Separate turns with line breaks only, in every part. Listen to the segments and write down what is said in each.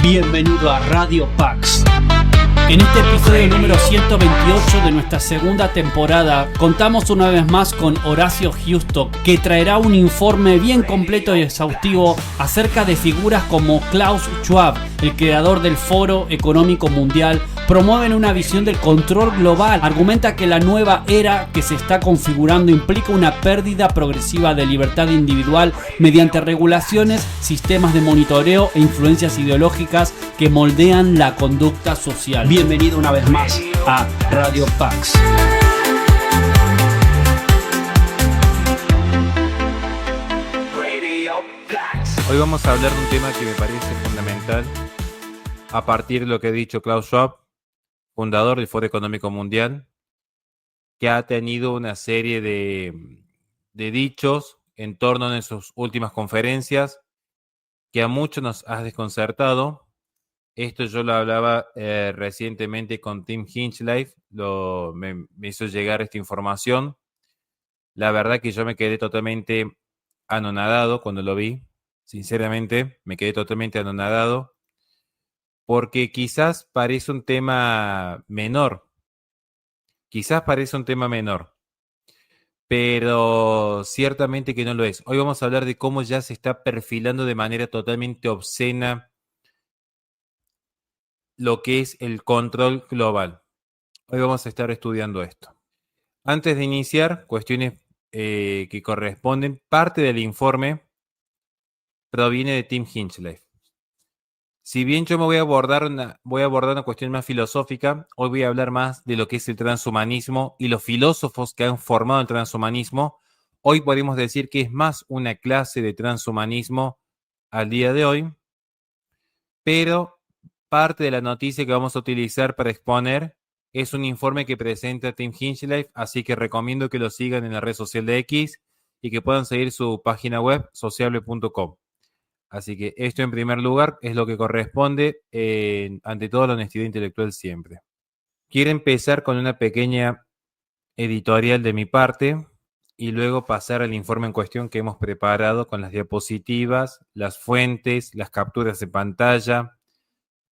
Bienvenido a Radio Pax. En este episodio número 128 de nuestra segunda temporada, contamos una vez más con Horacio Hustock, que traerá un informe bien completo y exhaustivo acerca de figuras como Klaus Schwab, el creador del Foro Económico Mundial. Promueven una visión del control global. Argumenta que la nueva era que se está configurando implica una pérdida progresiva de libertad individual mediante regulaciones, sistemas de monitoreo e influencias ideológicas que moldean la conducta social. Bienvenido una vez más a Radio Pax.
Hoy vamos a hablar de un tema que me parece fundamental a partir de lo que ha dicho Klaus Schwab, fundador del Foro Económico Mundial, que ha tenido una serie de dichos en torno a sus últimas conferencias que a muchos nos ha desconcertado. Esto yo lo hablaba recientemente con Tim Hinchliff, me hizo llegar esta información. La verdad que yo me quedé totalmente anonadado cuando lo vi. Sinceramente, me quedé totalmente anonadado porque quizás parece un tema menor. Pero ciertamente que no lo es. Hoy vamos a hablar de cómo ya se está perfilando de manera totalmente obscena lo que es el control global. Hoy vamos a estar estudiando esto. Antes de iniciar, cuestiones que corresponden. Parte del informe proviene de Tim Hinchliff. Si bien yo me voy a abordar una cuestión más filosófica, hoy voy a hablar más de lo que es el transhumanismo y los filósofos que han formado el transhumanismo. Hoy podemos decir que es más una clase de transhumanismo al día de hoy, pero parte de la noticia que vamos a utilizar para exponer es un informe que presenta Tim Hinchliff, así que recomiendo que lo sigan en la red social de X y que puedan seguir su página web sociable.com. Así que esto en primer lugar es lo que corresponde ante todo la honestidad intelectual siempre. Quiero empezar con una pequeña editorial de mi parte y luego pasar al informe en cuestión que hemos preparado con las diapositivas, las fuentes, las capturas de pantalla,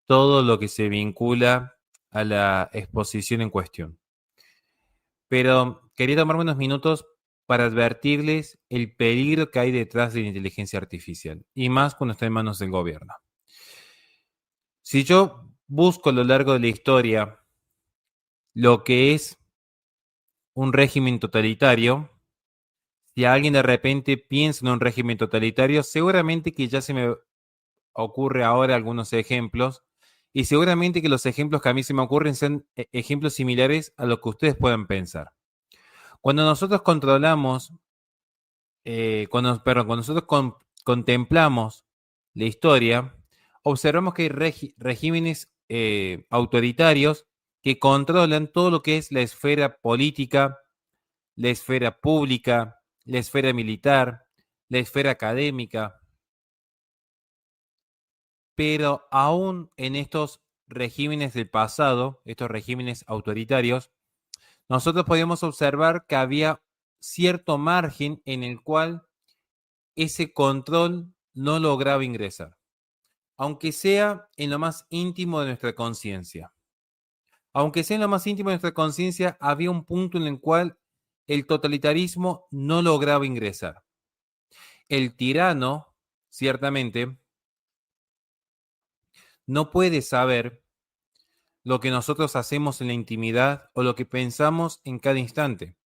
todo lo que se vincula a la exposición en cuestión. Pero quería tomarme unos minutos para advertirles el peligro que hay detrás de la inteligencia artificial, y más cuando está en manos del gobierno. Si yo busco a lo largo de la historia lo que es un régimen totalitario, si alguien de repente piensa en un régimen totalitario, seguramente que ya se me ocurre ahora algunos ejemplos, y seguramente que los ejemplos que a mí se me ocurren sean ejemplos similares a lo que ustedes puedan pensar. Cuando nosotros controlamos, cuando nosotros contemplamos la historia, observamos que hay regímenes autoritarios que controlan todo lo que es la esfera política, la esfera pública, la esfera militar, la esfera académica. Pero aún en estos regímenes del pasado, estos regímenes autoritarios, nosotros podíamos observar que había cierto margen en el cual ese control no lograba ingresar, aunque sea en lo más íntimo de nuestra conciencia. Aunque sea en lo más íntimo de nuestra conciencia, había un punto en el cual el totalitarismo no lograba ingresar. El tirano, ciertamente, no puede saber lo que nosotros hacemos en la intimidad o lo que pensamos en cada instante.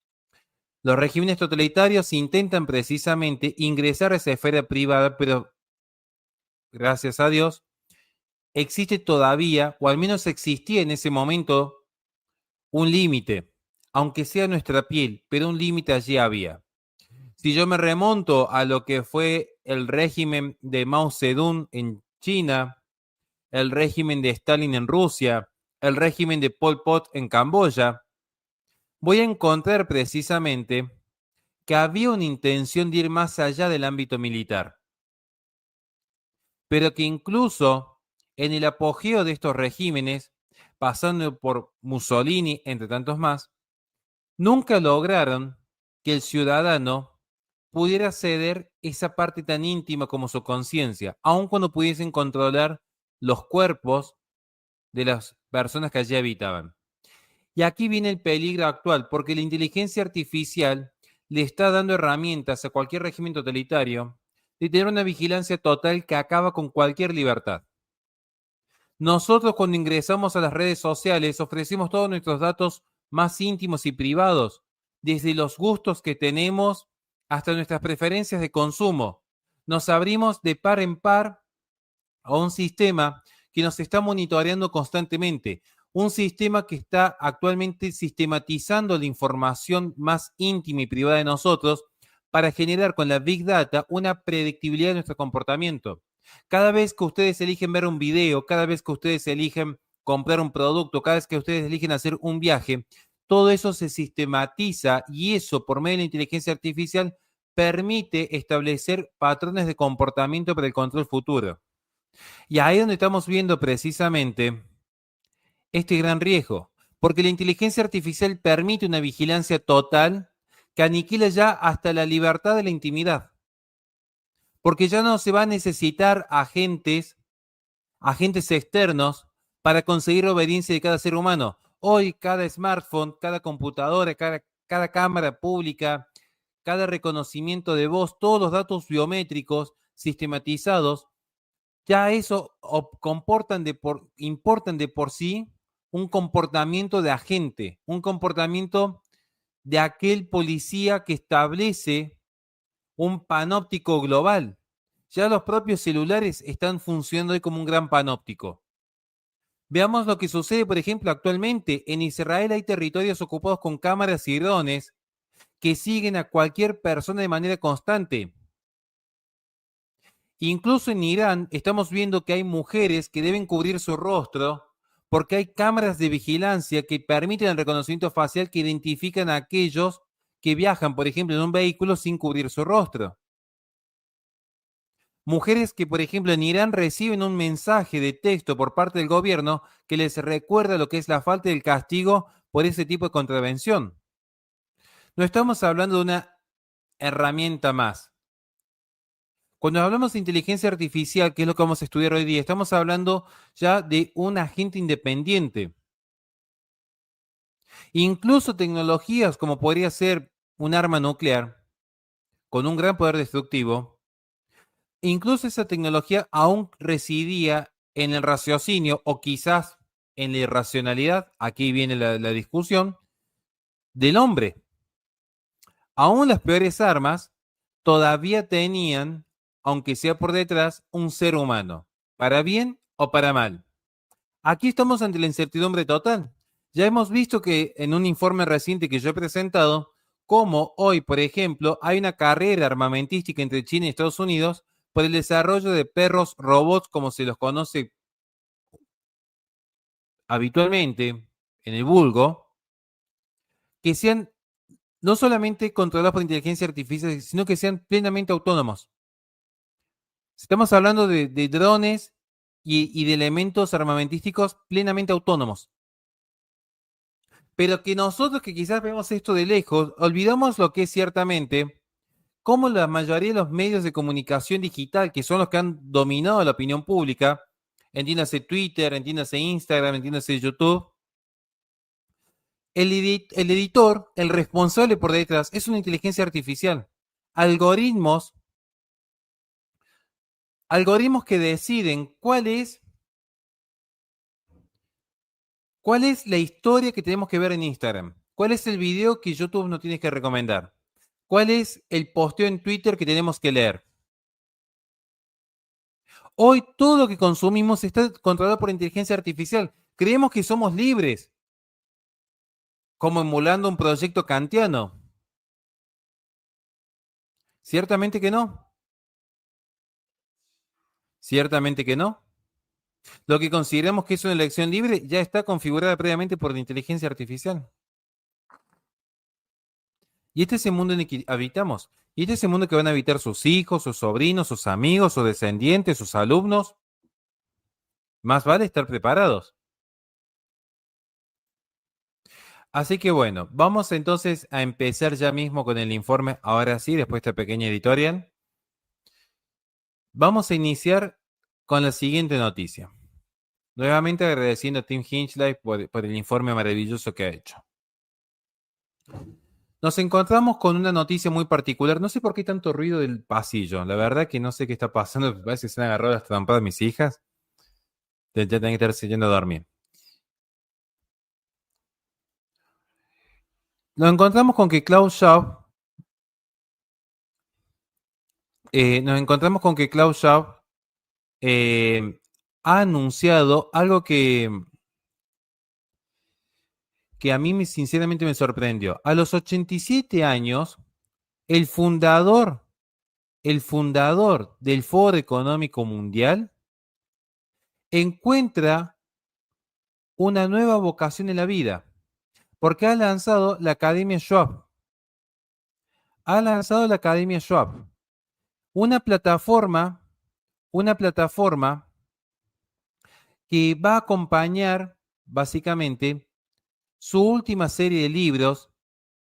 Los regímenes totalitarios intentan precisamente ingresar a esa esfera privada, pero gracias a Dios existe todavía, o al menos existía en ese momento, un límite, aunque sea nuestra piel, pero un límite allí había. Si yo me remonto a lo que fue el régimen de Mao Zedong en China, el régimen de Stalin en Rusia, el régimen de Pol Pot en Camboya, voy a encontrar precisamente que había una intención de ir más allá del ámbito militar, pero que incluso en el apogeo de estos regímenes, pasando por Mussolini, entre tantos más, nunca lograron que el ciudadano pudiera ceder esa parte tan íntima como su conciencia, aun cuando pudiesen controlar los cuerpos de las personas que allí habitaban. Y aquí viene el peligro actual, porque la inteligencia artificial le está dando herramientas a cualquier régimen totalitario de tener una vigilancia total que acaba con cualquier libertad. Nosotros cuando ingresamos a las redes sociales ofrecemos todos nuestros datos más íntimos y privados, desde los gustos que tenemos hasta nuestras preferencias de consumo. Nos abrimos de par en par a un sistema que nos está monitoreando constantemente, un sistema que está actualmente sistematizando la información más íntima y privada de nosotros para generar con la Big Data una predictibilidad de nuestro comportamiento. Cada vez que ustedes eligen ver un video, cada vez que ustedes eligen comprar un producto, cada vez que ustedes eligen hacer un viaje, todo eso se sistematiza y eso por medio de la inteligencia artificial permite establecer patrones de comportamiento para el control futuro. Y ahí es donde estamos viendo precisamente este gran riesgo, porque la inteligencia artificial permite una vigilancia total que aniquila ya hasta la libertad de la intimidad, porque ya no se va a necesitar agentes externos para conseguir la obediencia de cada ser humano. Hoy cada smartphone, cada computadora, cada cámara pública, cada reconocimiento de voz, todos los datos biométricos sistematizados, ya eso importan de por sí un comportamiento de agente, un comportamiento de aquel policía que establece un panóptico global. Ya los propios celulares están funcionando hoy como un gran panóptico. Veamos lo que sucede, por ejemplo, actualmente. En Israel hay territorios ocupados con cámaras y drones que siguen a cualquier persona de manera constante. Incluso en Irán estamos viendo que hay mujeres que deben cubrir su rostro porque hay cámaras de vigilancia que permiten el reconocimiento facial que identifican a aquellos que viajan, por ejemplo, en un vehículo sin cubrir su rostro. Mujeres que, por ejemplo, en Irán reciben un mensaje de texto por parte del gobierno que les recuerda lo que es la falta del castigo por ese tipo de contravención. No estamos hablando de una herramienta más. Cuando hablamos de inteligencia artificial, que es lo que vamos a estudiar hoy día, estamos hablando ya de un agente independiente. Incluso tecnologías como podría ser un arma nuclear con un gran poder destructivo, incluso esa tecnología aún residía en el raciocinio o quizás en la irracionalidad, aquí viene la discusión, del hombre. Aún las peores armas todavía tenían, aunque sea por detrás, un ser humano, para bien o para mal. Aquí estamos ante la incertidumbre total. Ya hemos visto que en un informe reciente que yo he presentado, como hoy, por ejemplo, hay una carrera armamentística entre China y Estados Unidos por el desarrollo de perros robots, como se los conoce habitualmente en el vulgo, que sean no solamente controlados por inteligencia artificial, sino que sean plenamente autónomos. Estamos hablando de drones y de elementos armamentísticos plenamente autónomos. Pero que nosotros que quizás vemos esto de lejos, olvidamos lo que es ciertamente cómo la mayoría de los medios de comunicación digital, que son los que han dominado la opinión pública, entiéndase Twitter, entiéndase Instagram, entiéndase YouTube, el editor, el responsable por detrás, es una inteligencia artificial. Algoritmos que deciden cuál es la historia que tenemos que ver en Instagram, cuál es el video que YouTube nos tiene que recomendar, cuál es el posteo en Twitter que tenemos que leer. Hoy todo lo que consumimos está controlado por inteligencia artificial. Creemos que somos libres, como emulando un proyecto kantiano. Ciertamente que no. Ciertamente que no. Lo que consideramos que es una elección libre ya está configurada previamente por la inteligencia artificial. Y este es el mundo en el que habitamos. Y este es el mundo que van a habitar sus hijos, sus sobrinos, sus amigos, sus descendientes, sus alumnos. Más vale estar preparados. Así que bueno, vamos entonces a empezar ya mismo con el informe. Ahora sí, después de esta pequeña editorial. Vamos a iniciar con la siguiente noticia. Nuevamente agradeciendo a Tim Hinchley por el informe maravilloso que ha hecho. Nos encontramos con una noticia muy particular. No sé por qué hay tanto ruido del pasillo. La verdad que no sé qué está pasando. Me parece que se han agarrado las trampadas mis hijas. Ya tienen que estar yendo a dormir. Nos encontramos con que Klaus Schwab ha anunciado algo que a mí sinceramente me sorprendió. A los 87 años, el fundador del Foro Económico Mundial encuentra una nueva vocación en la vida, porque ha lanzado la Academia Schwab. Ha lanzado la Academia Schwab, una plataforma que va a acompañar básicamente su última serie de libros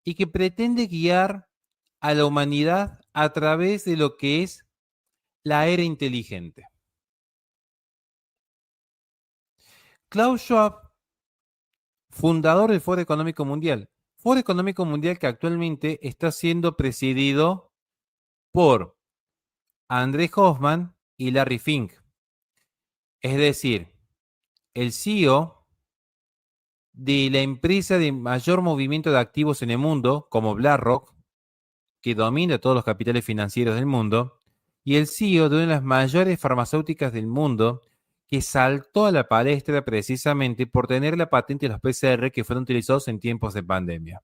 y que pretende guiar a la humanidad a través de lo que es la era inteligente. Klaus Schwab, fundador del Foro Económico Mundial. Foro Económico Mundial que actualmente está siendo presidido por André Hoffman y Larry Fink. Es decir, el CEO de la empresa de mayor movimiento de activos en el mundo, como BlackRock, que domina todos los capitales financieros del mundo, y el CEO de una de las mayores farmacéuticas del mundo, que saltó a la palestra precisamente por tener la patente de los PCR que fueron utilizados en tiempos de pandemia.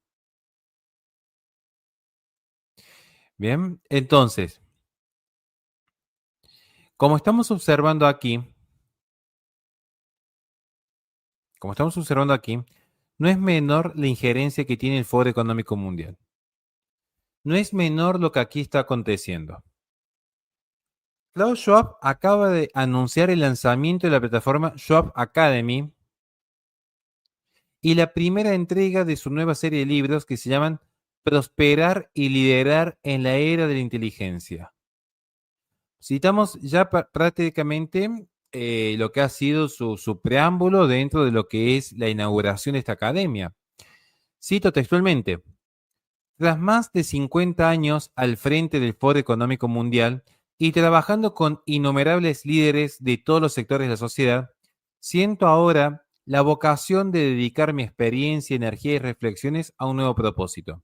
Bien, entonces, como estamos observando aquí, no es menor la injerencia que tiene el Foro Económico Mundial. No es menor lo que aquí está aconteciendo. Klaus Schwab acaba de anunciar el lanzamiento de la plataforma Schwab Academy y la primera entrega de su nueva serie de libros que se llaman Prosperar y liderar en la era de la inteligencia. Citamos ya prácticamente lo que ha sido su preámbulo dentro de lo que es la inauguración de esta academia. Cito textualmente: tras más de 50 años al frente del Foro Económico Mundial y trabajando con innumerables líderes de todos los sectores de la sociedad, siento ahora la vocación de dedicar mi experiencia, energía y reflexiones a un nuevo propósito: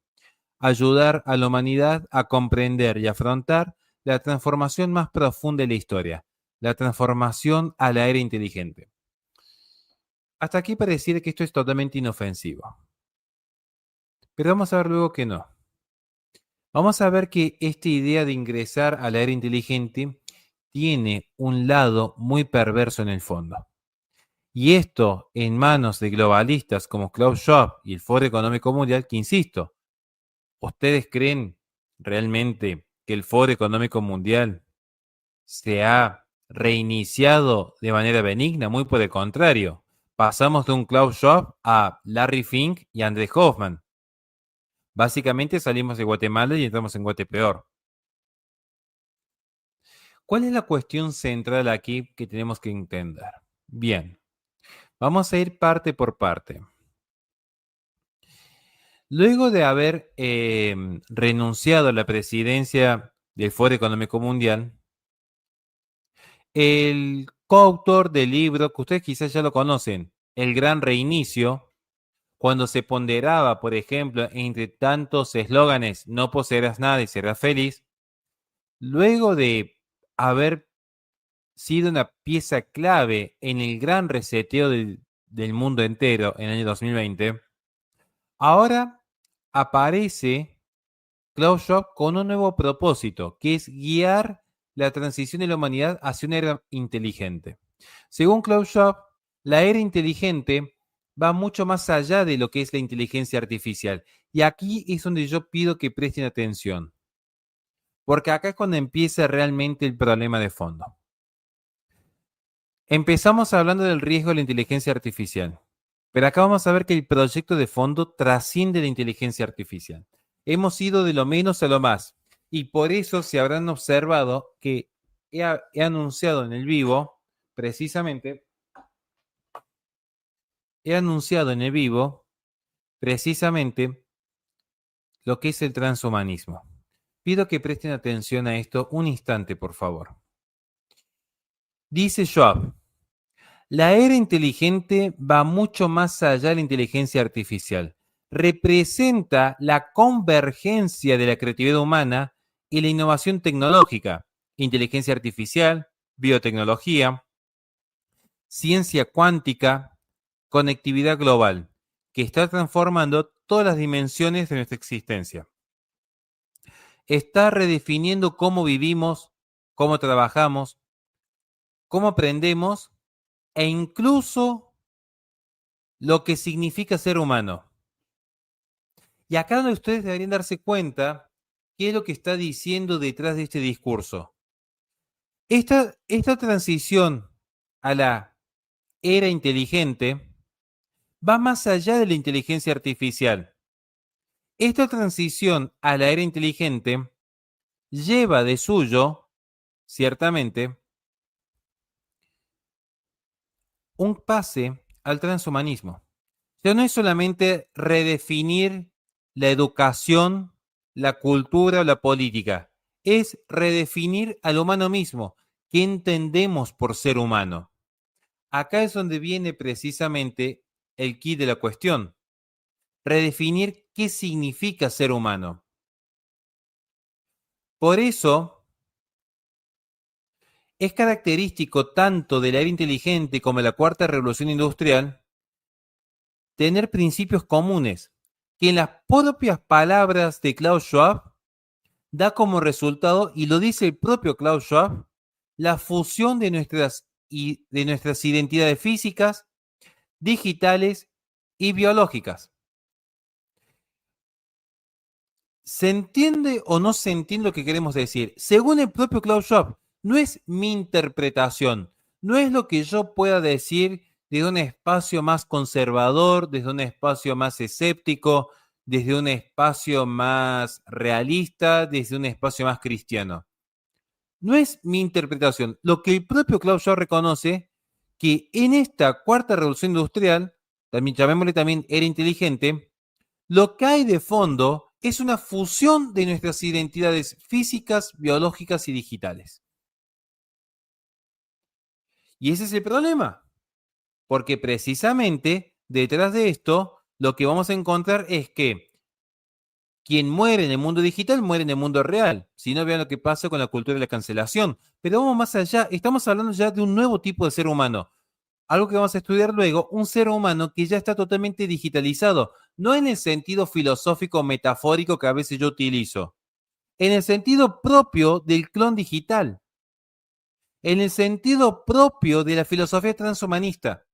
ayudar a la humanidad a comprender y afrontar la transformación más profunda de la historia, la transformación a la era inteligente. Hasta aquí pareciera que esto es totalmente inofensivo. Pero vamos a ver luego que no. Vamos a ver que esta idea de ingresar a la era inteligente tiene un lado muy perverso en el fondo. Y esto en manos de globalistas como Klaus Schwab y el Foro Económico Mundial, que insisto, ¿ustedes creen realmente que el Foro Económico Mundial se ha reiniciado de manera benigna? Muy por el contrario. Pasamos de un Klaus Schwab a Larry Fink y André Hoffman. Básicamente salimos de Guatemala y entramos en Guatepeor. ¿Cuál es la cuestión central aquí que tenemos que entender? Bien, vamos a ir parte por parte. Luego de haber renunciado a la presidencia del Foro Económico Mundial, el coautor del libro, que ustedes quizás ya lo conocen, El Gran Reinicio, cuando se ponderaba, por ejemplo, entre tantos eslóganes, no poseerás nada y serás feliz, luego de haber sido una pieza clave en el gran reseteo del mundo entero en el año 2020, ahora aparece Klaus Schwab con un nuevo propósito, que es guiar la transición de la humanidad hacia una era inteligente. Según Klaus Schwab, la era inteligente va mucho más allá de lo que es la inteligencia artificial. Y aquí es donde yo pido que presten atención, porque acá es cuando empieza realmente el problema de fondo. Empezamos hablando del riesgo de la inteligencia artificial. Pero acá vamos a ver que el proyecto de fondo trasciende la inteligencia artificial. Hemos ido de lo menos a lo más. Y por eso se habrán observado que he anunciado en el vivo, precisamente, lo que es el transhumanismo. Pido que presten atención a esto un instante, por favor. Dice Schwab, la era inteligente va mucho más allá de la inteligencia artificial. Representa la convergencia de la creatividad humana y la innovación tecnológica, inteligencia artificial, biotecnología, ciencia cuántica, conectividad global, que está transformando todas las dimensiones de nuestra existencia. Está redefiniendo cómo vivimos, cómo trabajamos, cómo aprendemos e incluso lo que significa ser humano. Y acá donde ustedes deberían darse cuenta qué es lo que está diciendo detrás de este discurso. Esta transición a la era inteligente va más allá de la inteligencia artificial. Esta transición a la era inteligente lleva de suyo, ciertamente, un pase al transhumanismo. O sea, no es solamente redefinir la educación, la cultura o la política, es redefinir al humano mismo. ¿Qué entendemos por ser humano? Acá es donde viene precisamente el quid de la cuestión. Redefinir qué significa ser humano. Por eso, es característico tanto de la era inteligente como de la cuarta revolución industrial tener principios comunes, que en las propias palabras de Klaus Schwab da como resultado, y lo dice el propio Klaus Schwab, la fusión de nuestras identidades físicas, digitales y biológicas. ¿Se entiende o no se entiende lo que queremos decir? Según el propio Klaus Schwab, no es mi interpretación, no es lo que yo pueda decir desde un espacio más conservador, desde un espacio más escéptico, desde un espacio más realista, desde un espacio más cristiano. No es mi interpretación. Lo que el propio Klaus Schwab reconoce, que en esta cuarta revolución industrial, también llamémosle también era inteligente, lo que hay de fondo es una fusión de nuestras identidades físicas, biológicas y digitales. Y ese es el problema, porque precisamente detrás de esto lo que vamos a encontrar es que quien muere en el mundo digital muere en el mundo real. Si no, vean lo que pasa con la cultura de la cancelación. Pero vamos más allá, estamos hablando ya de un nuevo tipo de ser humano. Algo que vamos a estudiar luego, un ser humano que ya está totalmente digitalizado, no en el sentido filosófico metafórico que a veces yo utilizo, en el sentido propio del clon digital, en el sentido propio de la filosofía transhumanista.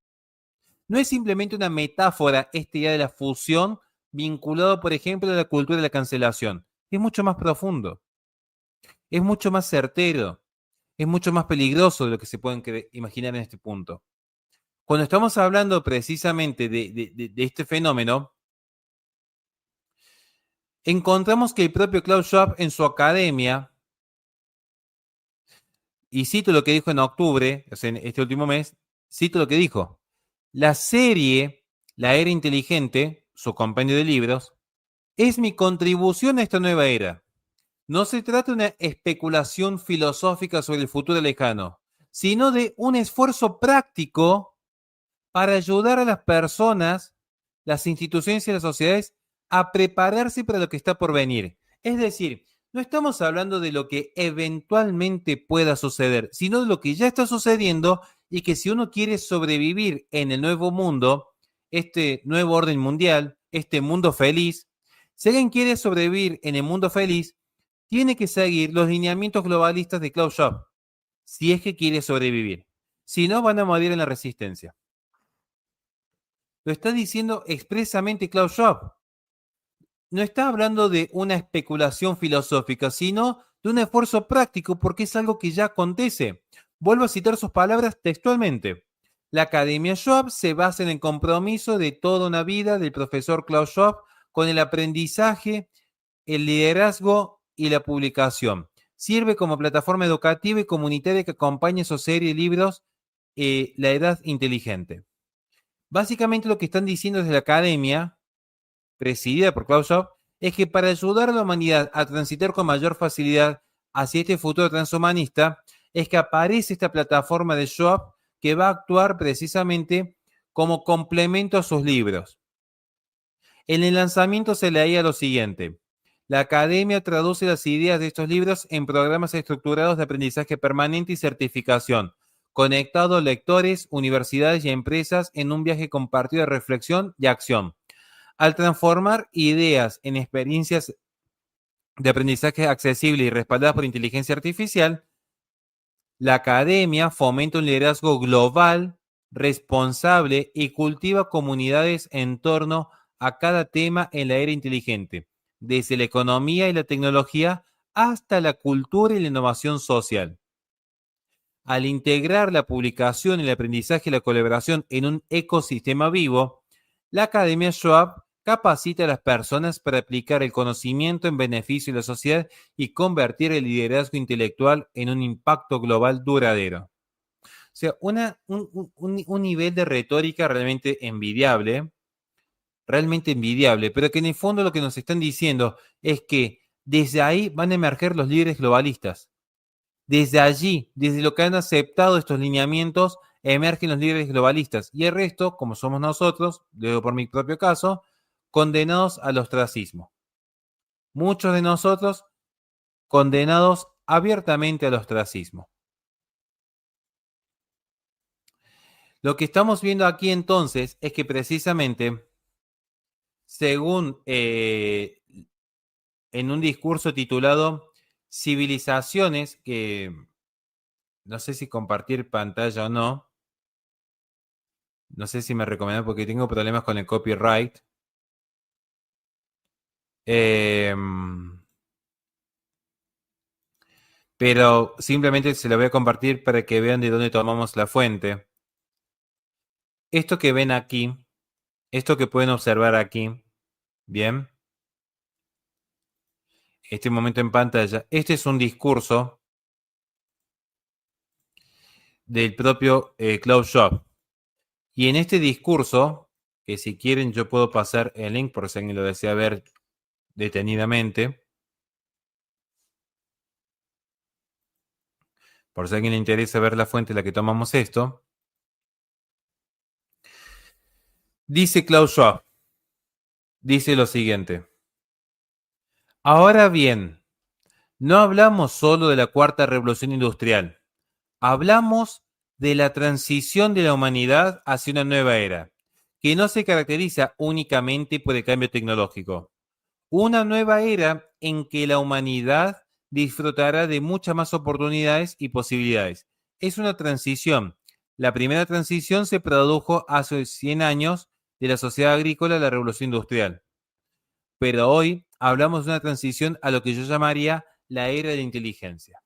No es simplemente una metáfora esta idea de la fusión vinculado, por ejemplo, a la cultura de la cancelación. Es mucho más profundo, es mucho más certero, es mucho más peligroso de lo que se pueden imaginar en este punto. Cuando estamos hablando precisamente de este fenómeno, encontramos que el propio Klaus Schwab en su academia, y cito lo que dijo en octubre, o sea, en este último mes, cito lo que dijo: la serie La Era Inteligente, su compendio de libros, es mi contribución a esta nueva era. No se trata de una especulación filosófica sobre el futuro lejano, sino de un esfuerzo práctico para ayudar a las personas, las instituciones y las sociedades a prepararse para lo que está por venir. Es decir, no estamos hablando de lo que eventualmente pueda suceder, sino de lo que ya está sucediendo y que si uno quiere sobrevivir en el nuevo mundo, este nuevo orden mundial, este mundo feliz, si alguien quiere sobrevivir en el mundo feliz, tiene que seguir los lineamientos globalistas de Klaus Schwab, si es que quiere sobrevivir. Si no, van a morir en la resistencia. Lo está diciendo expresamente Klaus Schwab. No está hablando de una especulación filosófica, sino de un esfuerzo práctico, porque es algo que ya acontece. Vuelvo a citar sus palabras textualmente. La Academia Schwab se basa en el compromiso de toda una vida del profesor Klaus Schwab con el aprendizaje, el liderazgo y la publicación. Sirve como plataforma educativa y comunitaria que acompaña su serie de libros La Edad Inteligente. Básicamente lo que están diciendo desde la academia, presidida por Klaus Schwab, es que para ayudar a la humanidad a transitar con mayor facilidad hacia este futuro transhumanista, es que aparece esta plataforma de Schwab que va a actuar precisamente como complemento a sus libros. En el lanzamiento se leía lo siguiente: la academia traduce las ideas de estos libros en programas estructurados de aprendizaje permanente y certificación, conectado a lectores, universidades y empresas en un viaje compartido de reflexión y acción. Al transformar ideas en experiencias de aprendizaje accesible y respaldadas por inteligencia artificial, la academia fomenta un liderazgo global, responsable y cultiva comunidades en torno a cada tema en la era inteligente, desde la economía y la tecnología hasta la cultura y la innovación social. Al integrar la publicación, el aprendizaje y la colaboración en un ecosistema vivo, la Academia Schwab capacita a las personas para aplicar el conocimiento en beneficio de la sociedad y convertir el liderazgo intelectual en un impacto global duradero. O sea, un nivel de retórica realmente envidiable, pero que en el fondo lo que nos están diciendo es que desde ahí van a emerger los líderes globalistas. Desde allí, desde lo que han aceptado estos lineamientos, emergen los líderes globalistas. Y el resto, como somos nosotros, luego por mi propio caso, condenados al ostracismo. Muchos de nosotros condenados abiertamente al ostracismo. Lo que estamos viendo aquí entonces es que precisamente, según en un discurso titulado Civilizaciones, que no sé si compartir pantalla o no. No sé si me recomiendan porque tengo problemas con el copyright. Pero simplemente se lo voy a compartir para que vean de dónde tomamos la fuente. Esto que ven aquí, esto que pueden observar aquí, bien. Este momento en pantalla, este es un discurso del propio Klaus Schwab. Y en este discurso, que si quieren yo puedo pasar el link por si alguien lo desea ver detenidamente. Por si a alguien le interesa ver la fuente en la que tomamos esto. Dice Klaus Schwab, dice lo siguiente: ahora bien, no hablamos solo de la cuarta revolución industrial, hablamos de la transición de la humanidad hacia una nueva era, que no se caracteriza únicamente por el cambio tecnológico. Una nueva era en que la humanidad disfrutará de muchas más oportunidades y posibilidades. Es una transición. La primera transición se produjo hace 100 años de la sociedad agrícola a la revolución industrial. Pero hoy hablamos de una transición a lo que yo llamaría la era de la inteligencia.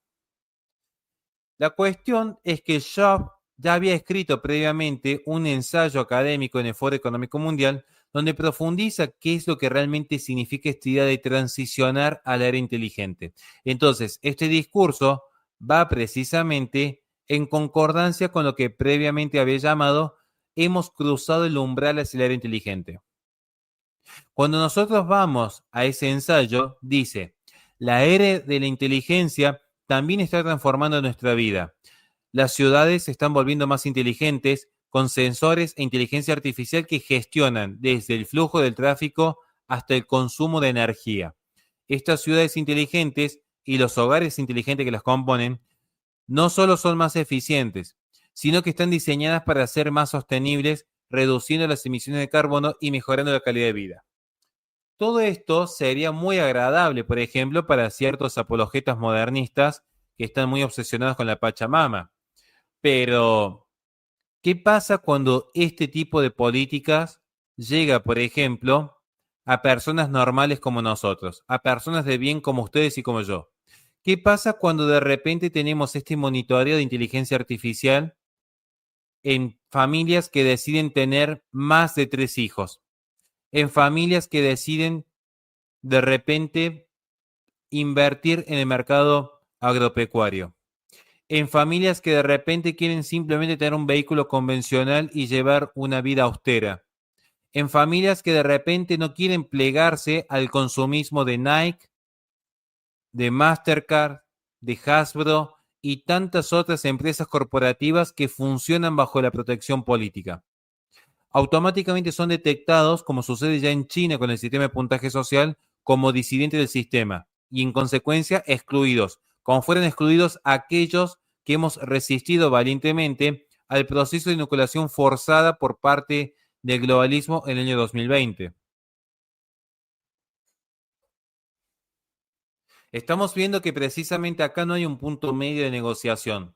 La cuestión es que Schwab ya había escrito previamente un ensayo académico en el Foro Económico Mundial donde profundiza qué es lo que realmente significa esta idea de transicionar a la era inteligente. Entonces, este discurso va precisamente en concordancia con lo que previamente había llamado hemos cruzado el umbral hacia la era inteligente. Cuando nosotros vamos a ese ensayo, dice, la era de la inteligencia también está transformando nuestra vida. Las ciudades se están volviendo más inteligentes con sensores e inteligencia artificial que gestionan desde el flujo del tráfico hasta el consumo de energía. Estas ciudades inteligentes y los hogares inteligentes que las componen no solo son más eficientes, sino que están diseñadas para ser más sostenibles, reduciendo las emisiones de carbono y mejorando la calidad de vida. Todo esto sería muy agradable, por ejemplo, para ciertos apologetas modernistas que están muy obsesionados con la Pachamama. Pero, ¿qué pasa cuando este tipo de políticas llega, por ejemplo, a personas normales como nosotros, a personas de bien como ustedes y como yo? ¿Qué pasa cuando de repente tenemos este monitoreo de inteligencia artificial en familias que deciden tener más de 3 hijos, en familias que deciden de repente invertir en el mercado agropecuario, en familias que de repente quieren simplemente tener un vehículo convencional y llevar una vida austera, en familias que de repente no quieren plegarse al consumismo de Nike, de Mastercard, de Hasbro y tantas otras empresas corporativas que funcionan bajo la protección política. Automáticamente son detectados, como sucede ya en China con el sistema de puntaje social, como disidentes del sistema y en consecuencia excluidos, como fueran excluidos aquellos que hemos resistido valientemente al proceso de inoculación forzada por parte del globalismo en el año 2020. Estamos viendo que precisamente acá no hay un punto medio de negociación.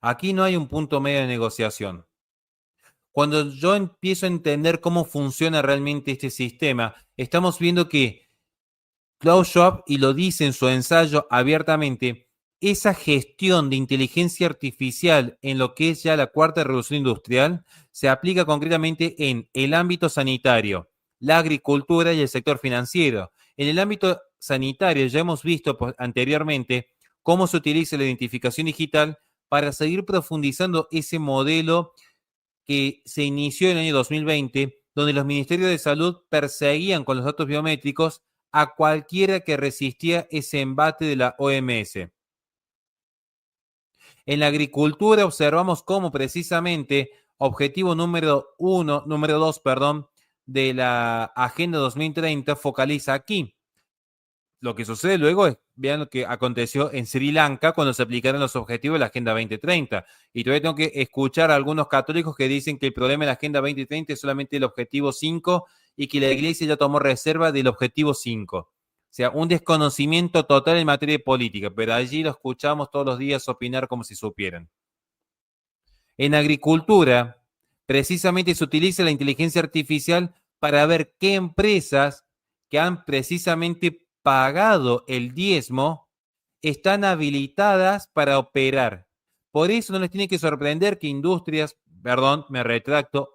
Aquí no hay un punto medio de negociación. Cuando yo empiezo a entender cómo funciona realmente este sistema, estamos viendo que Klaus Schwab, y lo dice en su ensayo abiertamente, esa gestión de inteligencia artificial en lo que es ya la cuarta revolución industrial se aplica concretamente en el ámbito sanitario, la agricultura y el sector financiero. En el ámbito sanitario ya hemos visto anteriormente cómo se utiliza la identificación digital para seguir profundizando ese modelo que se inició en el año 2020, donde los ministerios de salud perseguían con los datos biométricos a cualquiera que resistía ese embate de la OMS. En la agricultura observamos cómo precisamente objetivo número 2, de la Agenda 2030 focaliza aquí. Lo que sucede luego es, vean lo que aconteció en Sri Lanka cuando se aplicaron los objetivos de la Agenda 2030. Y todavía tengo que escuchar a algunos católicos que dicen que el problema de la Agenda 2030 es solamente el objetivo 5 y que la Iglesia ya tomó reserva del objetivo 5. O sea, un desconocimiento total en materia de política, pero allí lo escuchamos todos los días opinar como si supieran. En agricultura, precisamente se utiliza la inteligencia artificial para ver qué empresas que han precisamente pagado el diezmo están habilitadas para operar. Por eso no les tiene que sorprender que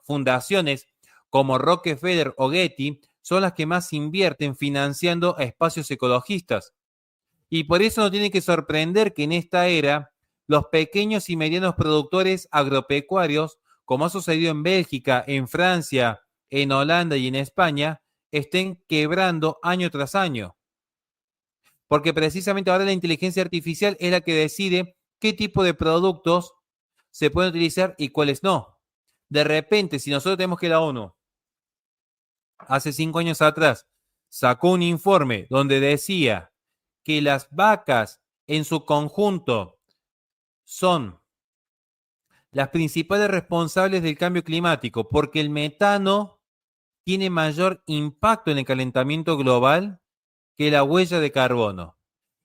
fundaciones como Rockefeller o Getty son las que más invierten financiando a espacios ecologistas. Y por eso no tiene que sorprender que en esta era los pequeños y medianos productores agropecuarios, como ha sucedido en Bélgica, en Francia, en Holanda y en España, estén quebrando año tras año. Porque precisamente ahora la inteligencia artificial es la que decide qué tipo de productos se pueden utilizar y cuáles no. De repente, si nosotros tenemos que la ONU, hace 5 años atrás, sacó un informe donde decía que las vacas en su conjunto son las principales responsables del cambio climático, porque el metano tiene mayor impacto en el calentamiento global que la huella de carbono.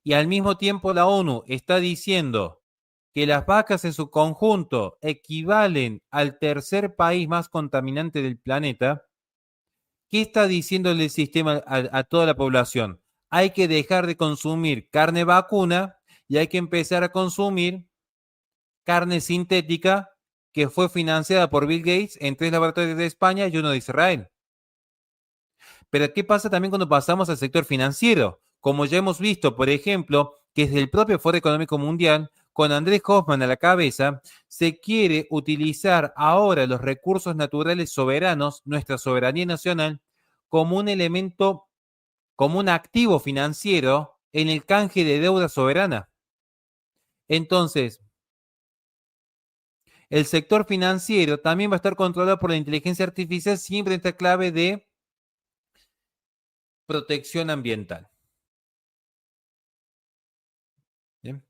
Y al mismo tiempo la ONU está diciendo que las vacas en su conjunto equivalen al tercer país más contaminante del planeta. ¿Qué está diciéndole el sistema a toda la población? Hay que dejar de consumir carne vacuna y hay que empezar a consumir carne sintética que fue financiada por Bill Gates en 3 laboratorios de España y uno de Israel. Pero ¿qué pasa también cuando pasamos al sector financiero? Como ya hemos visto, por ejemplo, que desde el propio Foro Económico Mundial, con Andrés Hoffman a la cabeza, se quiere utilizar ahora los recursos naturales soberanos, nuestra soberanía nacional, como un elemento, como un activo financiero en el canje de deuda soberana. Entonces, el sector financiero también va a estar controlado por la inteligencia artificial, siempre en esta clave de protección ambiental. Bien.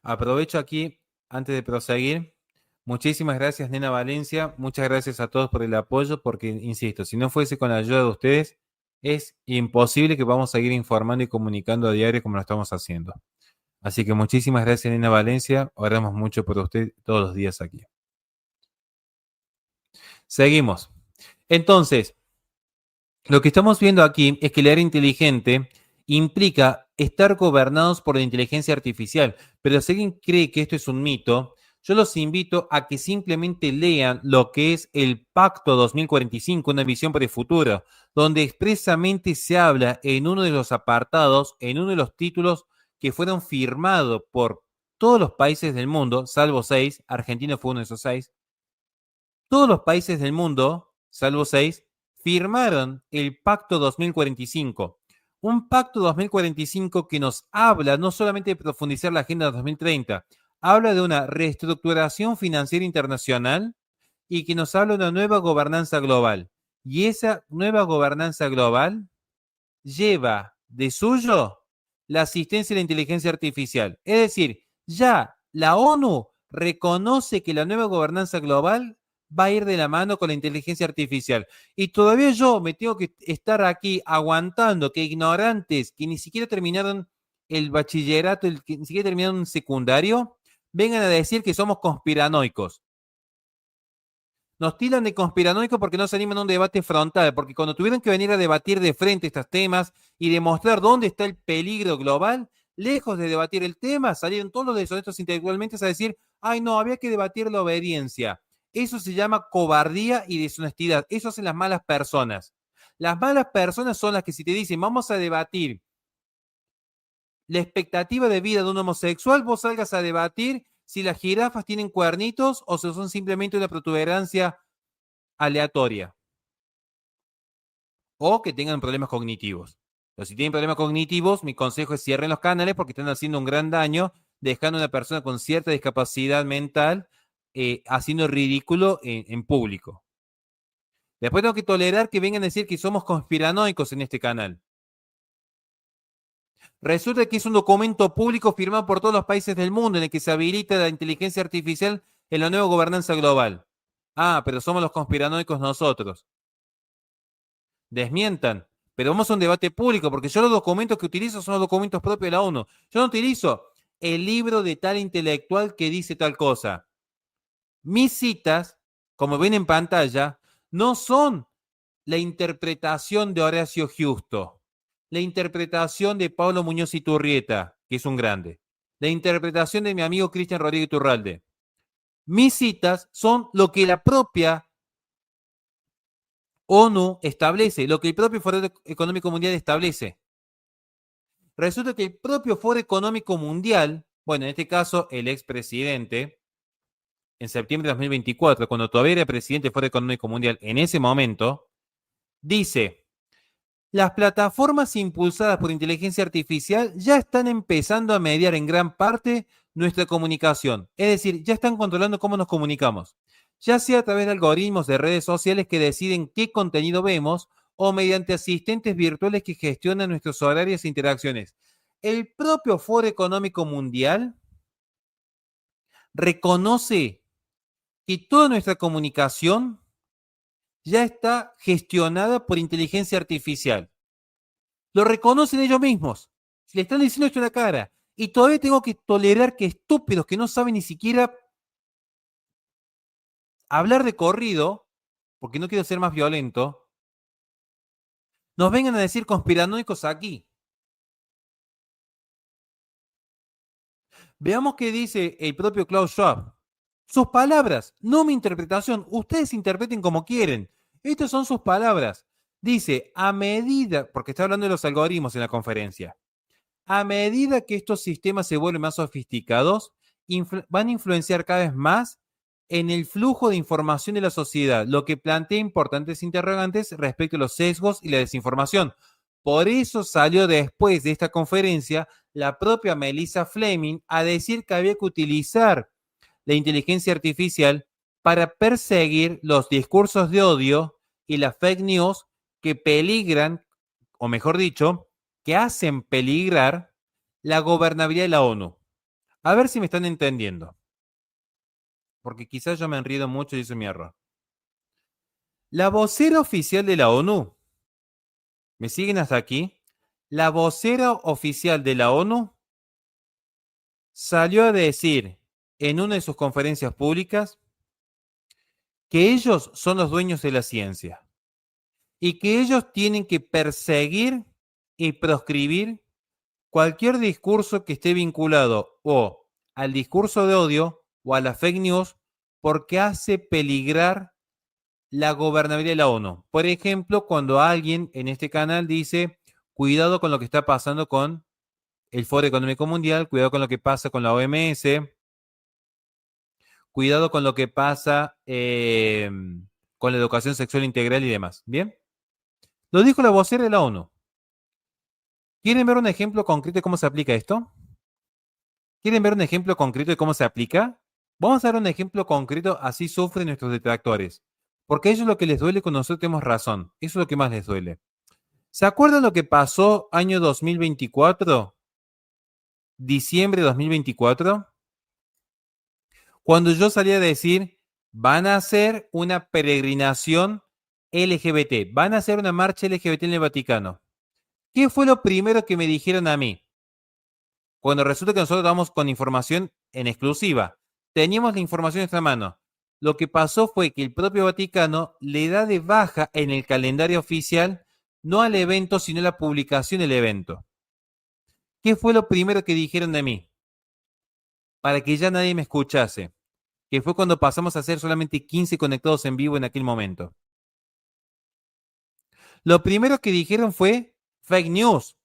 Aprovecho aquí, antes de proseguir, muchísimas gracias, Nena Valencia, muchas gracias a todos por el apoyo, porque, insisto, si no fuese con la ayuda de ustedes, es imposible que vamos a seguir informando y comunicando a diario como lo estamos haciendo. Así que muchísimas gracias, Nena Valencia, oramos mucho por usted todos los días aquí. Seguimos. Entonces, lo que estamos viendo aquí es que la era inteligente implica estar gobernados por la inteligencia artificial. Pero si alguien cree que esto es un mito, yo los invito a que simplemente lean lo que es el Pacto 2045, una visión para el futuro, donde expresamente se habla en uno de los apartados, en uno de los títulos que fueron firmados por todos los países del mundo, salvo 6, Argentina fue uno de esos 6, todos los países del mundo, salvo 6, firmaron el Pacto 2045. Un Pacto 2045 que nos habla no solamente de profundizar la Agenda 2030, habla de una reestructuración financiera internacional y que nos habla de una nueva gobernanza global. Y esa nueva gobernanza global lleva de suyo la asistencia y la inteligencia artificial. Es decir, ya la ONU reconoce que la nueva gobernanza global va a ir de la mano con la inteligencia artificial. Y todavía yo me tengo que estar aquí aguantando que ignorantes que ni siquiera terminaron el bachillerato, que ni siquiera terminaron un secundario, vengan a decir que somos conspiranoicos. Nos tiran de conspiranoicos porque no se animan a un debate frontal, porque cuando tuvieron que venir a debatir de frente estos temas y demostrar dónde está el peligro global, lejos de debatir el tema, salieron todos los deshonestos intelectualmente a decir, ay no, había que debatir la obediencia. Eso se llama cobardía y deshonestidad. Eso hacen las malas personas. Las malas personas son las que si te dicen, vamos a debatir la expectativa de vida de un homosexual, vos salgas a debatir si las jirafas tienen cuernitos o si son simplemente una protuberancia aleatoria. O que tengan problemas cognitivos. Pero si tienen problemas cognitivos, mi consejo es cierren los canales porque están haciendo un gran daño, dejando a una persona con cierta discapacidad mental haciendo ridículo en público. Después tengo que tolerar que vengan a decir que somos conspiranoicos en este canal. Resulta que es un documento público firmado por todos los países del mundo en el que se habilita la inteligencia artificial en la nueva gobernanza global. Ah, pero somos los conspiranoicos nosotros. Desmientan. Pero vamos a un debate público, porque yo los documentos que utilizo son los documentos propios de la ONU. Yo no utilizo el libro de tal intelectual que dice tal cosa. Mis citas, como ven en pantalla, no son la interpretación de Horacio Giusto, la interpretación de Pablo Muñoz Iturrieta, que es un grande, la interpretación de mi amigo Cristian Rodríguez Turralde. Mis citas son lo que la propia ONU establece, lo que el propio Foro Económico Mundial establece. Resulta que el propio Foro Económico Mundial, bueno, en este caso el expresidente, en septiembre de 2024, cuando todavía era presidente del Foro Económico Mundial, en ese momento, dice, las plataformas impulsadas por inteligencia artificial ya están empezando a mediar en gran parte nuestra comunicación. Es decir, ya están controlando cómo nos comunicamos, ya sea a través de algoritmos de redes sociales que deciden qué contenido vemos o mediante asistentes virtuales que gestionan nuestros horarios e interacciones. El propio Foro Económico Mundial reconoce que toda nuestra comunicación ya está gestionada por inteligencia artificial. Lo reconocen ellos mismos. Le están diciendo esto en la cara. Y todavía tengo que tolerar que estúpidos que no saben ni siquiera hablar de corrido, porque no quiero ser más violento, nos vengan a decir conspiranoicos aquí. Veamos qué dice el propio Klaus Schwab. Sus palabras, no mi interpretación. Ustedes interpreten como quieren. Estas son sus palabras. Dice, a medida, porque está hablando de los algoritmos en la conferencia, a medida que estos sistemas se vuelven más sofisticados, van a influenciar cada vez más en el flujo de información de la sociedad, lo que plantea importantes interrogantes respecto a los sesgos y la desinformación. Por eso salió después de esta conferencia la propia Melissa Fleming a decir que había que utilizar la inteligencia artificial para perseguir los discursos de odio y las fake news que peligran, o mejor dicho, que hacen peligrar la gobernabilidad de la ONU. A ver si me están entendiendo. Porque quizás yo me enriedo mucho y eso es mi error. La vocera oficial de la ONU, ¿me siguen hasta aquí? La vocera oficial de la ONU salió a decir en una de sus conferencias públicas que ellos son los dueños de la ciencia y que ellos tienen que perseguir y proscribir cualquier discurso que esté vinculado o al discurso de odio o a la fake news porque hace peligrar la gobernabilidad de la ONU. Por ejemplo, cuando alguien en este canal dice, cuidado con lo que está pasando con el Foro Económico Mundial, cuidado con lo que pasa con la OMS, cuidado con lo que pasa con la educación sexual integral y demás. ¿Bien? Lo dijo la vocera de la ONU. ¿Quieren ver un ejemplo concreto de cómo se aplica esto? ¿Quieren ver un ejemplo concreto de cómo se aplica? Vamos a dar un ejemplo concreto, así sufren nuestros detractores. Porque a ellos lo que les duele con nosotros tenemos razón. Eso es lo que más les duele. ¿Se acuerdan lo que pasó año 2024? Diciembre de 2024. Cuando yo salí a decir, van a hacer una peregrinación LGBT, van a hacer una marcha LGBT en el Vaticano. ¿Qué fue lo primero que me dijeron a mí? Cuando resulta que nosotros damos con información en exclusiva. Teníamos la información en nuestra mano. Lo que pasó fue que el propio Vaticano le da de baja en el calendario oficial, no al evento, sino a la publicación del evento. ¿Qué fue lo primero que dijeron de mí? Para que ya nadie me escuchase. Que fue cuando pasamos a hacer solamente 15 conectados en vivo en aquel momento. Lo primero que dijeron fue fake news.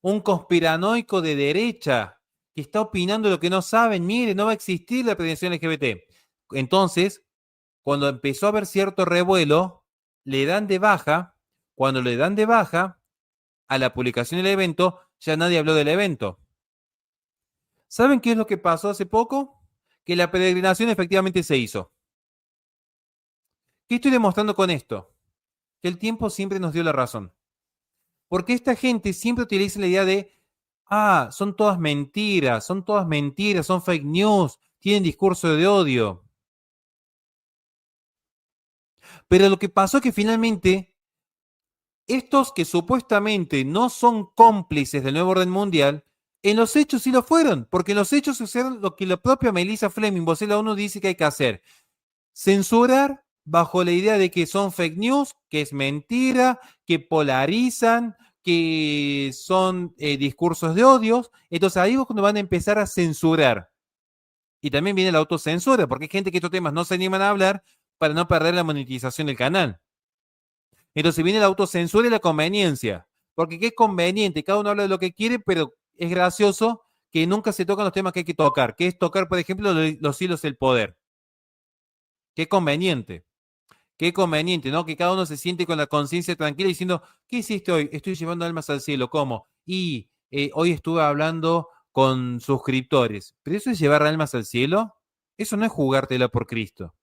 Un conspiranoico de derecha que está opinando lo que no saben. Mire, no va a existir la prevención LGBT. Entonces, cuando empezó a haber cierto revuelo, le dan de baja. Cuando le dan de baja a la publicación del evento, ya nadie habló del evento. ¿Saben qué es lo que pasó hace poco? Que la peregrinación efectivamente se hizo. ¿Qué estoy demostrando con esto? Que el tiempo siempre nos dio la razón. Porque esta gente siempre utiliza la idea de, son todas mentiras, son fake news, tienen discurso de odio. Pero lo que pasó es que finalmente, estos que supuestamente no son cómplices del nuevo orden mundial, en los hechos sí lo fueron, porque en los hechos sucedieron lo que la propia Melissa Fleming, vocera de la ONU, dice que hay que hacer. Censurar bajo la idea de que son fake news, que es mentira, que polarizan, que son discursos de odios. Entonces ahí es cuando van a empezar a censurar. Y también viene la autocensura, porque hay gente que estos temas no se animan a hablar para no perder la monetización del canal. Entonces viene la autocensura y la conveniencia. Porque qué conveniente, cada uno habla de lo que quiere, pero es gracioso que nunca se tocan los temas que hay que tocar, que es tocar, por ejemplo, los hilos del poder. Qué conveniente. Qué conveniente, ¿no? Que cada uno se siente con la conciencia tranquila diciendo, ¿qué hiciste hoy? Estoy llevando almas al cielo, ¿cómo? Y hoy estuve hablando con suscriptores. ¿Pero eso es llevar almas al cielo? Eso no es jugártela por Cristo.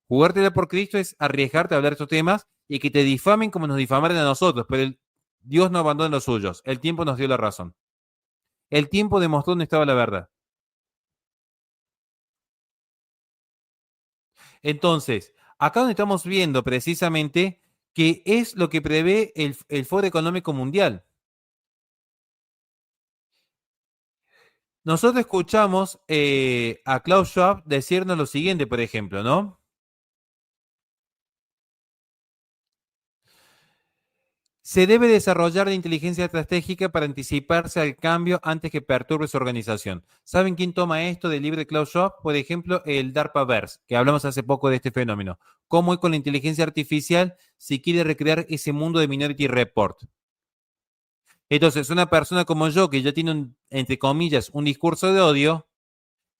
Jugártela por Cristo es arriesgarte a hablar de estos temas y que te difamen como nos difamaron a nosotros, pero Dios no abandona los suyos. El tiempo nos dio la razón. El tiempo demostró dónde estaba la verdad. Entonces, acá donde estamos viendo precisamente que es lo que prevé el Foro Económico Mundial. Nosotros escuchamos a Klaus Schwab decirnos lo siguiente, por ejemplo, ¿no? Se debe desarrollar la inteligencia estratégica para anticiparse al cambio antes que perturbe su organización. ¿Saben quién toma esto del libro de Klaus Schwab? Por ejemplo, el DARPA-Verse, que hablamos hace poco de este fenómeno. ¿Cómo hoy con la inteligencia artificial se quiere recrear ese mundo de Minority Report? Entonces, una persona como yo, que ya tiene, entre comillas, un discurso de odio,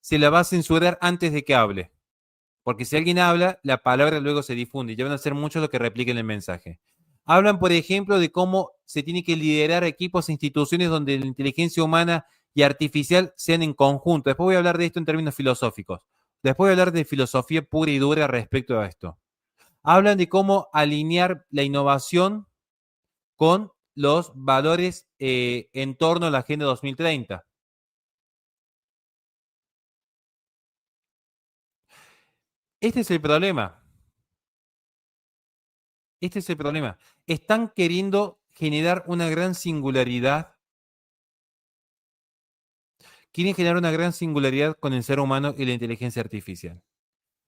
se la va a censurar antes de que hable. Porque si alguien habla, la palabra luego se difunde y ya van a ser muchos los que repliquen el mensaje. Hablan, por ejemplo, de cómo se tiene que liderar equipos e instituciones donde la inteligencia humana y artificial sean en conjunto. Después voy a hablar de esto en términos filosóficos. Después voy a hablar de filosofía pura y dura respecto a esto. Hablan de cómo alinear la innovación con los valores en torno a la Agenda 2030. Este es el problema. Este es el problema. Están queriendo generar una gran singularidad. Quieren generar una gran singularidad con el ser humano y la inteligencia artificial.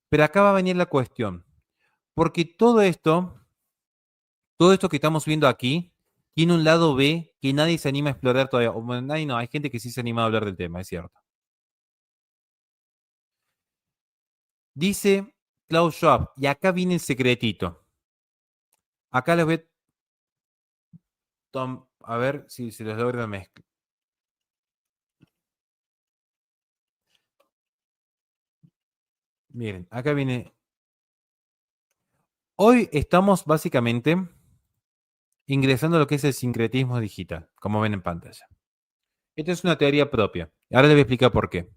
Pero acá va a venir la cuestión. Porque todo esto que estamos viendo aquí, tiene un lado B que nadie se anima a explorar todavía. O, nadie no, hay gente que sí se anima a hablar del tema, es cierto. Dice Klaus Schwab, y acá viene el secretito. Acá les voy a ver si se los logro mezclar. Miren, acá viene. Hoy estamos básicamente ingresando a lo que es el sincretismo digital, como ven en pantalla. Esta es una teoría propia. Ahora les voy a explicar por qué.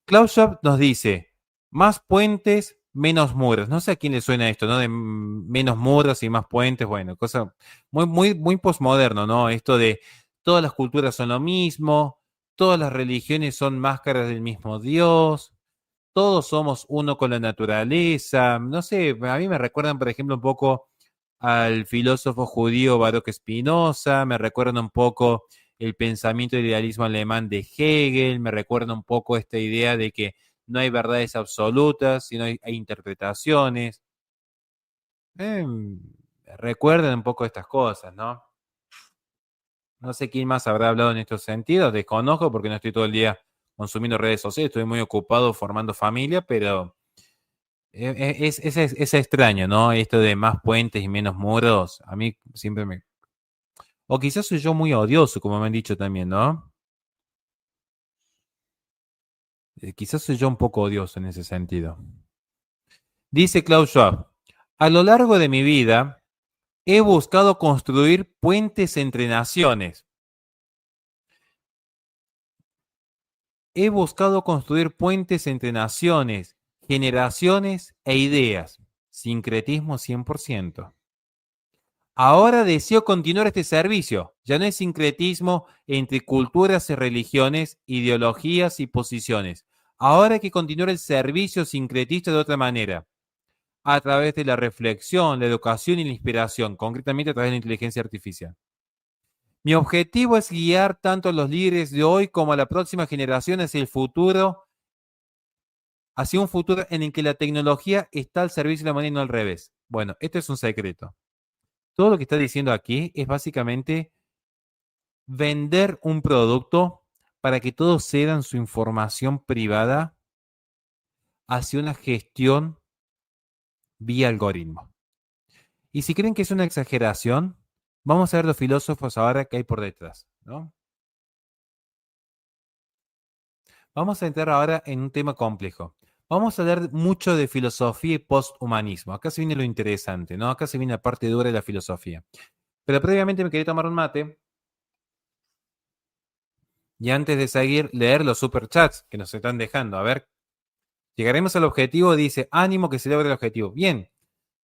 Klaus Schwab nos dice, más puentes, menos muros. No sé a quién le suena esto, ¿no? De menos muros y más puentes. Bueno, cosa muy postmoderno, ¿no? Esto de todas las culturas son lo mismo, todas las religiones son máscaras del mismo Dios, todos somos uno con la naturaleza. No sé, a mí me recuerdan, por ejemplo, un poco al filósofo judío Baruch Spinoza, me recuerdan un poco el pensamiento del idealismo alemán de Hegel, me recuerda un poco esta idea de que no hay verdades absolutas, sino hay interpretaciones. Eh, Recuerden un poco estas cosas, ¿no? No sé quién más habrá hablado en estos sentidos, desconozco porque no estoy todo el día consumiendo redes sociales, estoy muy ocupado formando familia, pero es extraño, ¿no? Esto de más puentes y menos muros, a mí siempre me... O quizás soy yo muy odioso, como me han dicho también, ¿no? Quizás soy yo un poco odioso en ese sentido. Dice Klaus Schwab, a lo largo de mi vida he buscado construir puentes entre naciones. He buscado construir puentes entre naciones, generaciones e ideas. Sincretismo 100%. Ahora deseo continuar este servicio. Ya no es sincretismo entre culturas y religiones, ideologías y posiciones. Ahora hay que continuar el servicio sincretista de otra manera, a través de la reflexión, la educación y la inspiración, concretamente a través de la inteligencia artificial. Mi objetivo es guiar tanto a los líderes de hoy como a la próxima generación hacia el futuro, hacia un futuro en el que la tecnología está al servicio de la humanidad y no al revés. Bueno, este es un secreto. Todo lo que está diciendo aquí es básicamente vender un producto para que todos cedan su información privada hacia una gestión vía algoritmo. Y si creen que es una exageración, vamos a ver los filósofos ahora que hay por detrás, ¿no? Vamos a entrar ahora en un tema complejo. Vamos a hablar mucho de filosofía y posthumanismo. Acá se viene lo interesante, ¿no? Acá se viene la parte dura de la filosofía. Pero previamente me quería tomar un mate. Y antes de seguir, leer los superchats que nos están dejando. A ver, llegaremos al objetivo. Dice, ánimo que se logre el objetivo. Bien,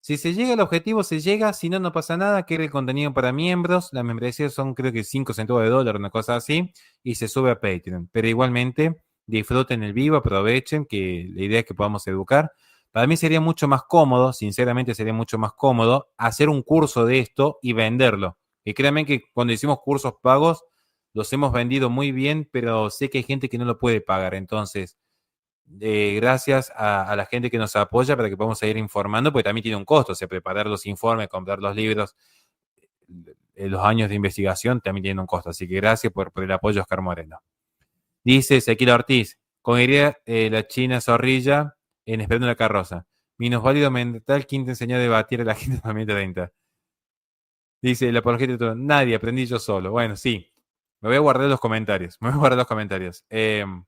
si se llega al objetivo, se llega. Si no, no pasa nada. Queda el contenido para miembros. Las membresías son creo que 5 centavos de dólar, una cosa así. Y se sube a Patreon. Pero igualmente, disfruten el vivo, aprovechen, que la idea es que podamos educar. Para mí sería mucho más cómodo, sinceramente sería mucho más cómodo, hacer un curso de esto y venderlo. Y créanme que cuando hicimos cursos pagos, los hemos vendido muy bien, pero sé que hay gente que no lo puede pagar. Entonces, gracias a la gente que nos apoya para que podamos seguir informando, porque también tiene un costo, o sea, preparar los informes, comprar los libros, los años de investigación también tienen un costo. Así que gracias por el apoyo, Oscar Moreno. Dice Ezequiel Ortiz, como diría la China Zorrilla en Esperando la Carroza, minusválido mental, ¿quién te enseñó a debatir a la gente en 2030? Dice la apología de todo, nadie, aprendí yo solo. Bueno, sí, me voy a guardar los comentarios, me voy a guardar los comentarios. Pero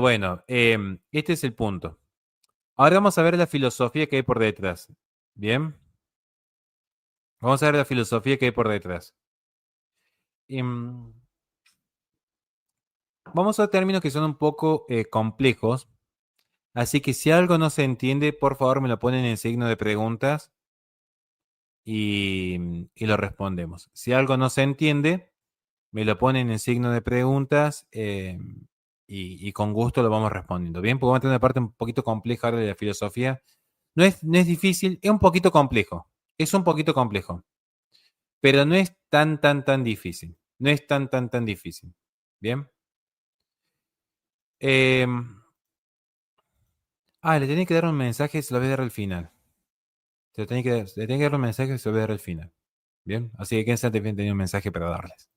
bueno, este es el punto. Ahora vamos a ver la filosofía que hay por detrás. Bien, vamos a ver la filosofía que hay por detrás. Vamos a términos que son un poco complejos. Así que si algo no se entiende, por favor me lo ponen en signo de preguntas y lo respondemos. Si algo no se entiende, me lo ponen en signo de preguntas y con gusto lo vamos respondiendo. Bien, porque vamos a tener una parte un poquito compleja ahora de la filosofía. No es difícil, es un poquito complejo. Es un poquito complejo. Pero no es tan difícil. No es tan difícil. Bien. Eh, le tenía que dar un mensaje, se lo voy a dar al final. Le tenía que dar un mensaje, se lo voy a dar al final. Bien. Así que quédense atentos, tenía un mensaje para darles.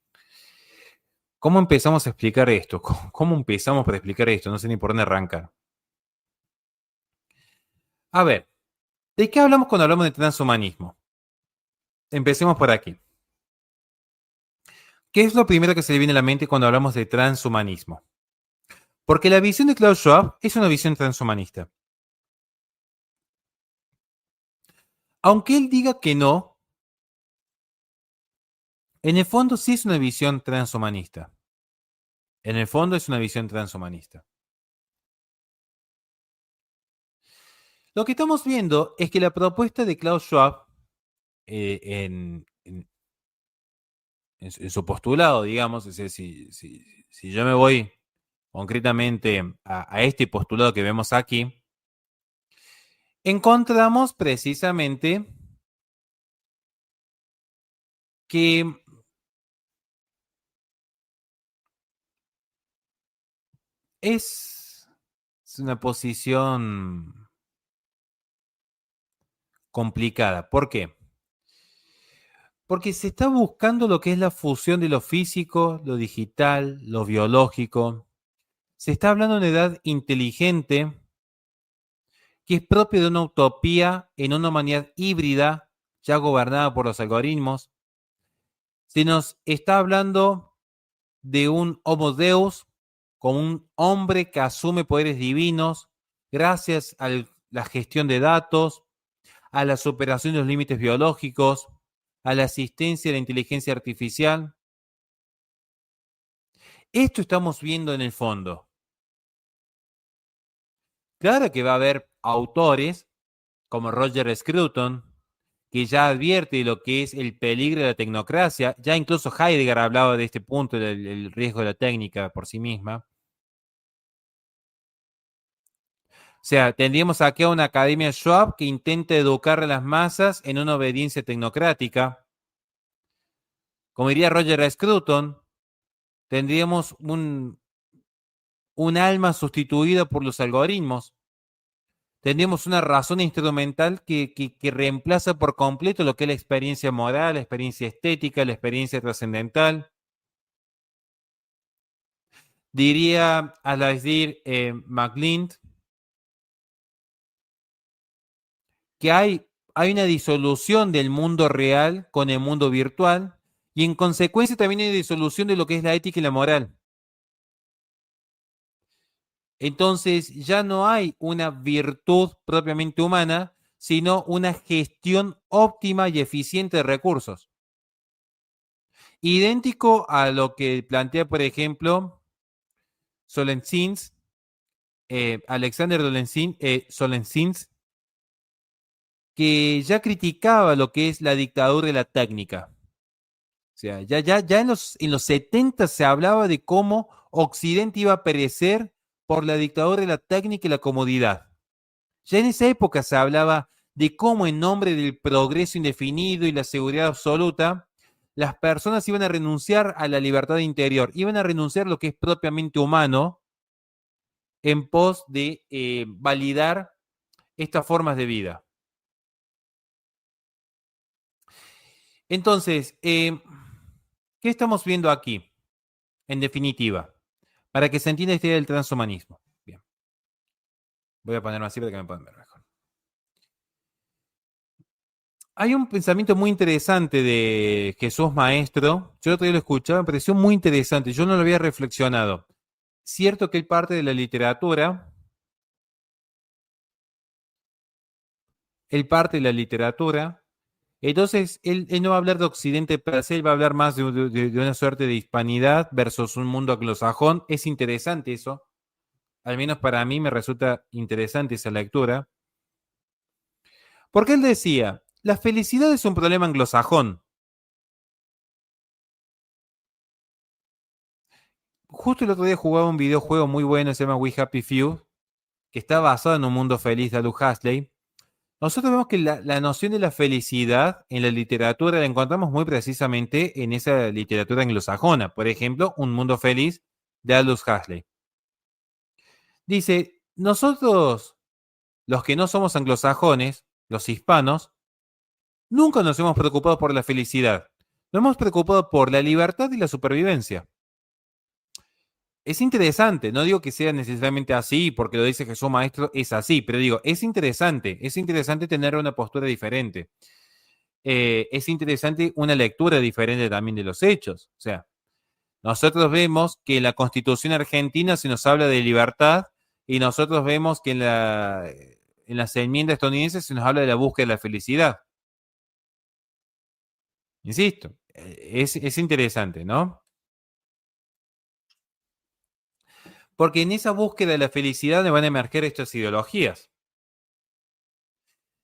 ¿Cómo empezamos a explicar esto? ¿Cómo empezamos para explicar esto? No sé ni por dónde arrancar. A ver, ¿de qué hablamos cuando hablamos de transhumanismo? Empecemos por aquí. ¿Qué es lo primero que se le viene a la mente cuando hablamos de transhumanismo? Porque la visión de Klaus Schwab es una visión transhumanista. Aunque él diga que no, en el fondo sí es una visión transhumanista. En el fondo es una visión transhumanista. Lo que estamos viendo es que la propuesta de Klaus Schwab en su postulado, digamos, es decir, si yo me voy concretamente a este postulado que vemos aquí, encontramos precisamente que es una posición complicada. ¿Por qué? Porque se está buscando lo que es la fusión de lo físico, lo digital, lo biológico. Se está hablando de una edad inteligente que es propia de una utopía en una humanidad híbrida, ya gobernada por los algoritmos. Se nos está hablando de un Homo Deus, como un hombre que asume poderes divinos gracias a la gestión de datos, a la superación de los límites biológicos, a la asistencia de la inteligencia artificial. Esto estamos viendo en el fondo. Claro que va a haber autores como Roger Scruton, que ya advierte lo que es el peligro de la tecnocracia. Ya incluso Heidegger hablaba de este punto, del riesgo de la técnica por sí misma. O sea, tendríamos aquí a una academia Schwab que intenta educar a las masas en una obediencia tecnocrática. Como diría Roger Scruton, tendríamos un alma sustituida por los algoritmos. Tendríamos una razón instrumental que reemplaza por completo lo que es la experiencia moral, la experiencia estética, la experiencia trascendental. Diría Alasdair MacLeod que hay una disolución del mundo real con el mundo virtual y en consecuencia también hay disolución de lo que es la ética y la moral. Entonces ya no hay una virtud propiamente humana, sino una gestión óptima y eficiente de recursos. Idéntico a lo que plantea, por ejemplo, Solzhenitsyn, Alexander Solzhenitsyn, que ya criticaba lo que es la dictadura de la técnica. O sea, ya en los 70 se hablaba de cómo Occidente iba a perecer por la dictadura de la técnica y la comodidad. Ya en esa época se hablaba de cómo en nombre del progreso indefinido y la seguridad absoluta, las personas iban a renunciar a la libertad interior, iban a renunciar a lo que es propiamente humano en pos de validar estas formas de vida. Entonces, ¿qué estamos viendo aquí? En definitiva, para que se entienda esta idea del transhumanismo. Bien. Voy a ponerlo así para que me puedan ver mejor. Hay un pensamiento muy interesante de Jesús Maestro. Yo otro día lo escuchaba, me pareció muy interesante. Yo no lo había reflexionado. Cierto que él parte de la literatura. Él parte de la literatura. Entonces, él no va a hablar de Occidente per se, él va a hablar más de una suerte de hispanidad versus un mundo anglosajón. Es interesante eso. Al menos para mí me resulta interesante esa lectura. Porque él decía, la felicidad es un problema anglosajón. Justo el otro día jugaba un videojuego muy bueno, se llama We Happy Few, que está basado en un mundo feliz de Aldous Huxley. Nosotros vemos que la noción de la felicidad en la literatura la encontramos muy precisamente en esa literatura anglosajona. Por ejemplo, Un mundo feliz de Aldous Huxley. Dice, nosotros, los que no somos anglosajones, los hispanos, nunca nos hemos preocupado por la felicidad. Nos hemos preocupado por la libertad y la supervivencia. es interesante, no digo que sea necesariamente así, porque lo dice Jesús Maestro, es así, pero digo, es interesante tener una postura diferente. Es interesante una lectura diferente también de los hechos. O sea, nosotros vemos que en la Constitución argentina se nos habla de libertad y nosotros vemos que en las enmiendas estadounidenses se nos habla de la búsqueda de la felicidad. Insisto, es interesante, ¿no? Porque en esa búsqueda de la felicidad van a emerger estas ideologías.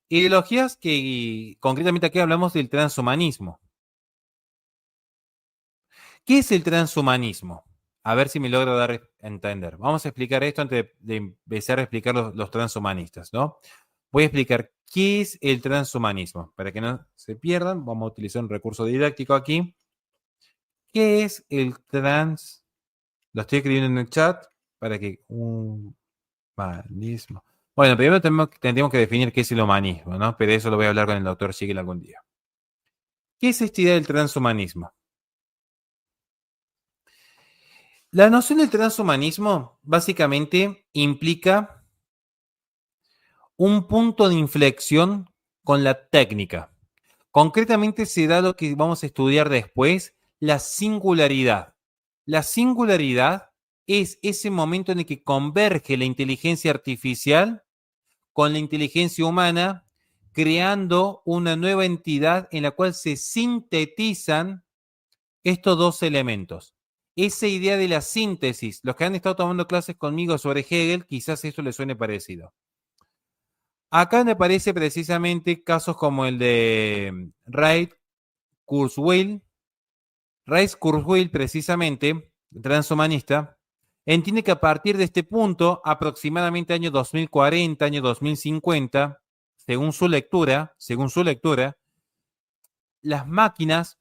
Ideologías que concretamente aquí hablamos del transhumanismo. ¿Qué es el transhumanismo? A ver si me logro dar a entender. Vamos a explicar esto antes de empezar a explicar los transhumanistas, ¿no? Voy a explicar qué es el transhumanismo. Para que no se pierdan, vamos a utilizar un recurso didáctico aquí. ¿Qué es el trans? Lo estoy escribiendo en el chat para que... Humanismo. Bueno, primero tendríamos que definir qué es el humanismo, ¿no? Pero eso lo voy a hablar con el doctor Siegel algún día. ¿Qué es esta idea del transhumanismo? La noción del transhumanismo básicamente implica un punto de inflexión con la técnica. Concretamente se da lo que vamos a estudiar después, la singularidad. La singularidad es ese momento en el que converge la inteligencia artificial con la inteligencia humana, creando una nueva entidad en la cual se sintetizan estos dos elementos. Esa idea de la síntesis, los que han estado tomando clases conmigo sobre Hegel, quizás esto les suene parecido. Acá me aparece precisamente casos como el de Ray Kurzweil. Ray Kurzweil, precisamente, transhumanista, entiende que a partir de este punto, aproximadamente año 2040, año 2050, según su lectura, las máquinas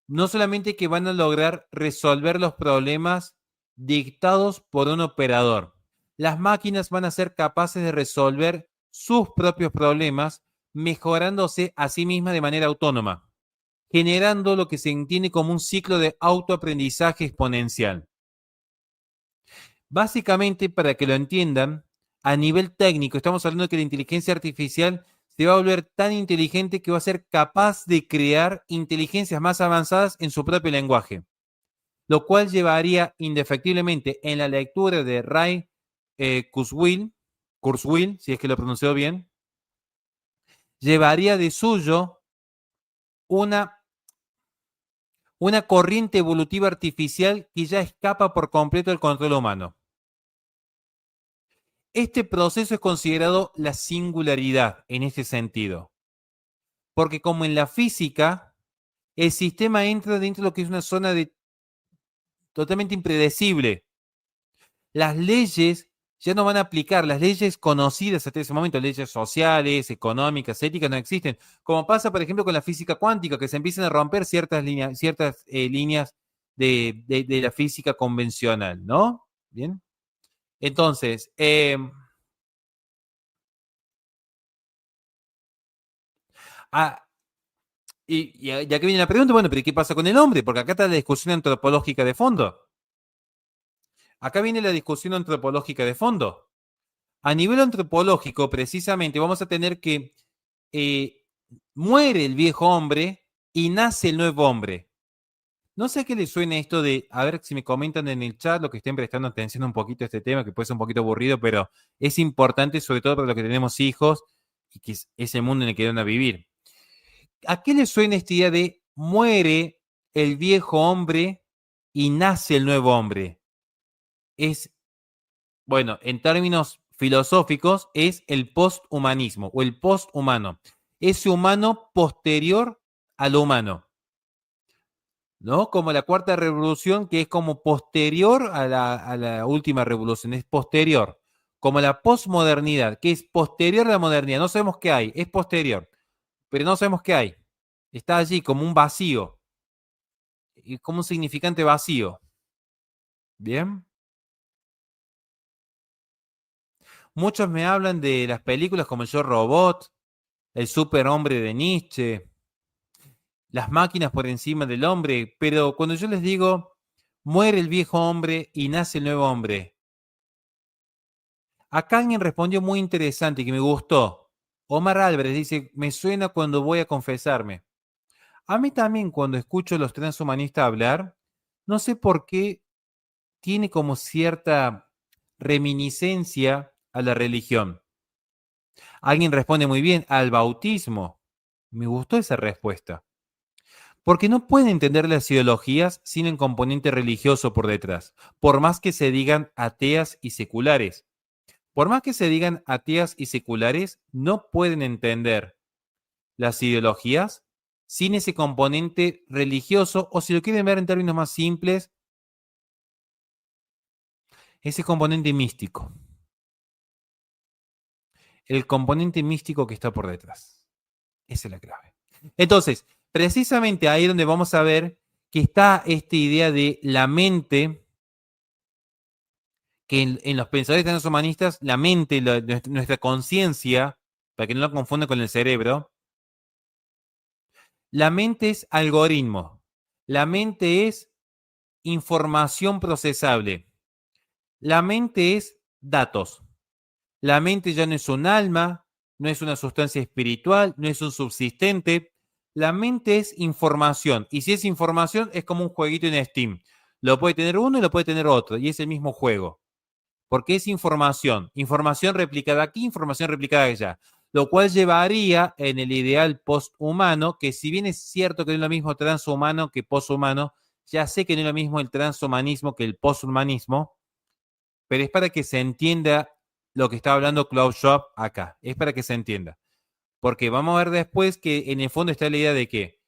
no solamente que van a lograr resolver los problemas dictados por un operador, las máquinas van a ser capaces de resolver sus propios problemas, mejorándose a sí mismas de manera autónoma, generando lo que se entiende como un ciclo de autoaprendizaje exponencial. Básicamente, para que lo entiendan, a nivel técnico, estamos hablando de que la inteligencia artificial se va a volver tan inteligente que va a ser capaz de crear inteligencias más avanzadas en su propio lenguaje, lo cual llevaría indefectiblemente en la lectura de Ray Kurzweil, si es que lo pronunció bien, llevaría de suyo una corriente evolutiva artificial que ya escapa por completo del control humano. Este proceso es considerado la singularidad en este sentido, porque como en la física, el sistema entra dentro de lo que es una zona totalmente impredecible. Las leyes ya no van a aplicar, las leyes conocidas hasta ese momento, leyes sociales, económicas, éticas, no existen. Como pasa, por ejemplo, con la física cuántica, que se empiezan a romper ciertas líneas de la física convencional, ¿no? Bien. Entonces, ya que viene la pregunta, bueno, pero ¿qué pasa con el hombre? Porque acá está la discusión antropológica de fondo. Acá viene la discusión antropológica de fondo. A nivel antropológico, precisamente, vamos a tener que muere el viejo hombre y nace el nuevo hombre. No sé a qué le suena esto de, a ver si me comentan en el chat, lo que estén prestando atención un poquito a este tema, que puede ser un poquito aburrido, pero es importante, sobre todo para los que tenemos hijos y que es el mundo en el que van a vivir. ¿A qué le suena esta idea de muere el viejo hombre y nace el nuevo hombre? Bueno, en términos filosóficos, es el posthumanismo o el posthumano. Ese humano posterior a lo humano, ¿no? Como la cuarta revolución, que es como posterior a la última revolución, es posterior. Como la posmodernidad, que es posterior a la modernidad. No sabemos qué hay, es posterior, pero no sabemos qué hay. Está allí como un vacío, como un significante vacío. ¿Bien? Muchos me hablan de las películas como Yo Robot, El superhombre de Nietzsche, las máquinas por encima del hombre, pero cuando yo les digo, muere el viejo hombre y nace el nuevo hombre. Acá alguien respondió muy interesante que me gustó. Omar Álvarez dice, me suena cuando voy a confesarme. A mí también cuando escucho a los transhumanistas hablar, no sé por qué tiene como cierta reminiscencia a la religión. Alguien responde muy bien, al bautismo. Me gustó esa respuesta. Porque no pueden entender las ideologías sin el componente religioso por detrás, por más que se digan ateas y seculares. Por más que se digan ateas y seculares, no pueden entender las ideologías sin ese componente religioso, o si lo quieren ver en términos más simples, ese componente místico. El componente místico que está por detrás. Esa es la clave. Entonces, precisamente ahí es donde vamos a ver que está esta idea de la mente, que en los pensadores transhumanistas, la mente, nuestra conciencia, para que no lo confundan con el cerebro, la mente es algoritmo, la mente es información procesable, la mente es datos. La mente ya no es un alma, no es una sustancia espiritual, no es un subsistente. La mente es información. Y si es información, es como un jueguito en Steam. Lo puede tener uno y lo puede tener otro. Y es el mismo juego. Porque es información. Información replicada aquí, información replicada allá. Lo cual llevaría en el ideal posthumano, que si bien es cierto que no es lo mismo transhumano que posthumano, ya sé que no es lo mismo el transhumanismo que el posthumanismo, pero es para que se entienda lo que está hablando Klaus Schwab acá. Es para que se entienda. Porque vamos a ver después que en el fondo está la idea de que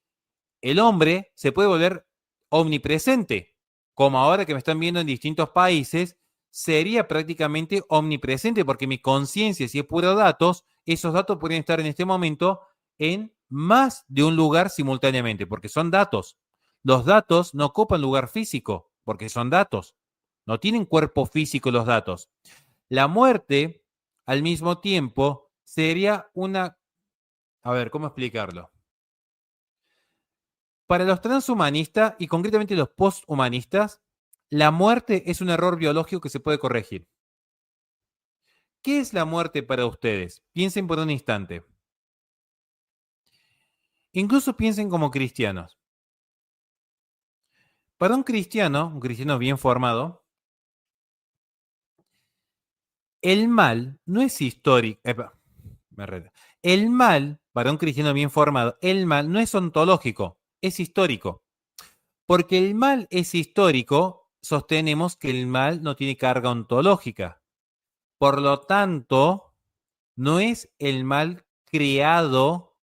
el hombre se puede volver omnipresente, como ahora que me están viendo en distintos países, sería prácticamente omnipresente porque mi conciencia, si es puro datos, esos datos podrían estar en este momento en más de un lugar simultáneamente, porque son datos. Los datos no ocupan lugar físico, porque son datos. No tienen cuerpo físico los datos. La muerte, al mismo tiempo, sería una... A ver, ¿cómo explicarlo? Para los transhumanistas y concretamente los posthumanistas, la muerte es un error biológico que se puede corregir. ¿Qué es la muerte para ustedes? Piensen por un instante. Incluso piensen como cristianos. Para un cristiano bien formado, el mal no es histórico. El mal, para un cristiano bien formado, el mal no es ontológico, es histórico. Porque el mal es histórico, sostenemos que el mal no tiene carga ontológica. Por lo tanto, no es el mal creado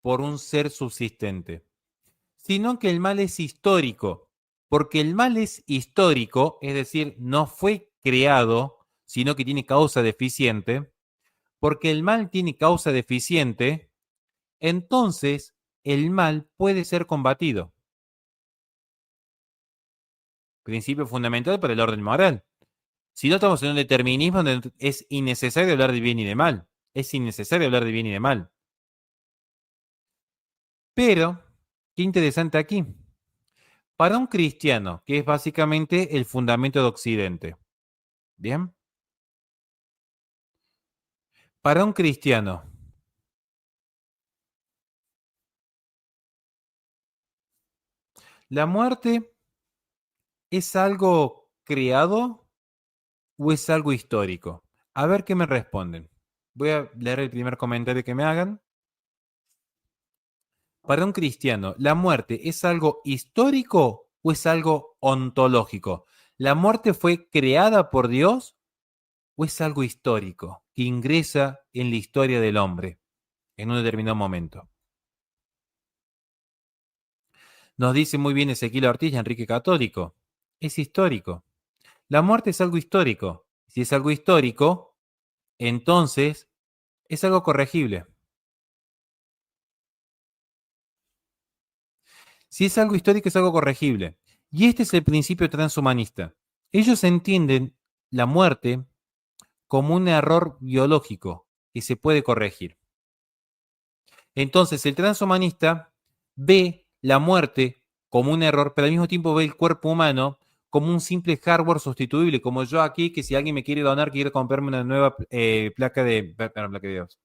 por un ser subsistente, sino que el mal es histórico. Porque el mal es histórico, es decir, no fue creado, sino que tiene causa deficiente. Porque el mal tiene causa deficiente, entonces el mal puede ser combatido. Principio fundamental para el orden moral. Si no estamos en un determinismo, es innecesario hablar de bien y de mal. Es innecesario hablar de bien y de mal. Pero, qué interesante aquí. Para un cristiano, que es básicamente el fundamento de Occidente. ¿Bien? Para un cristiano, ¿la muerte es algo creado o es algo histórico? A ver qué me responden. Voy a leer el primer comentario que me hagan. Para un cristiano, ¿la muerte es algo histórico o es algo ontológico? ¿La muerte fue creada por Dios o es algo histórico que ingresa en la historia del hombre en un determinado momento? Nos dice muy bien Ezequiel Ortiz y Enrique Católico. Es histórico. La muerte es algo histórico. Si es algo histórico, entonces es algo corregible. Si es algo histórico, es algo corregible. Y este es el principio transhumanista. Ellos entienden la muerte como un error biológico que se puede corregir. Entonces, el transhumanista ve la muerte como un error, pero al mismo tiempo ve el cuerpo humano como un simple hardware sustituible, como yo aquí, que si alguien me quiere donar, quiero comprarme una nueva placa de videos.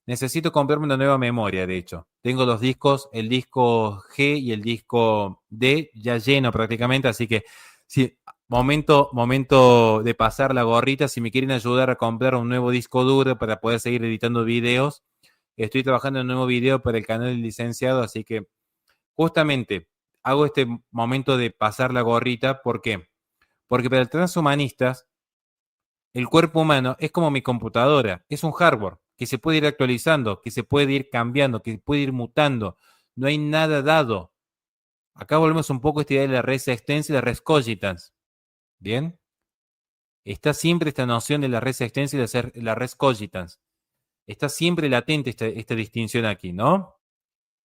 Necesito comprarme una nueva memoria, de hecho. Tengo los discos, el disco G y el disco D ya lleno prácticamente, así que sí, momento de pasar la gorrita. Si me quieren ayudar a comprar un nuevo disco duro para poder seguir editando videos, estoy trabajando en un nuevo video para el canal del licenciado, así que justamente hago este momento de pasar la gorrita. ¿Por qué? Porque para el transhumanistas, el cuerpo humano es como mi computadora, es un hardware que se puede ir actualizando, que se puede ir cambiando, que puede ir mutando. No hay nada dado. Acá volvemos un poco a esta idea de la res extensa y la res cogitans. ¿Bien? Está siempre esta noción de la res extensa y la res cogitans. Está siempre latente esta distinción aquí, ¿no?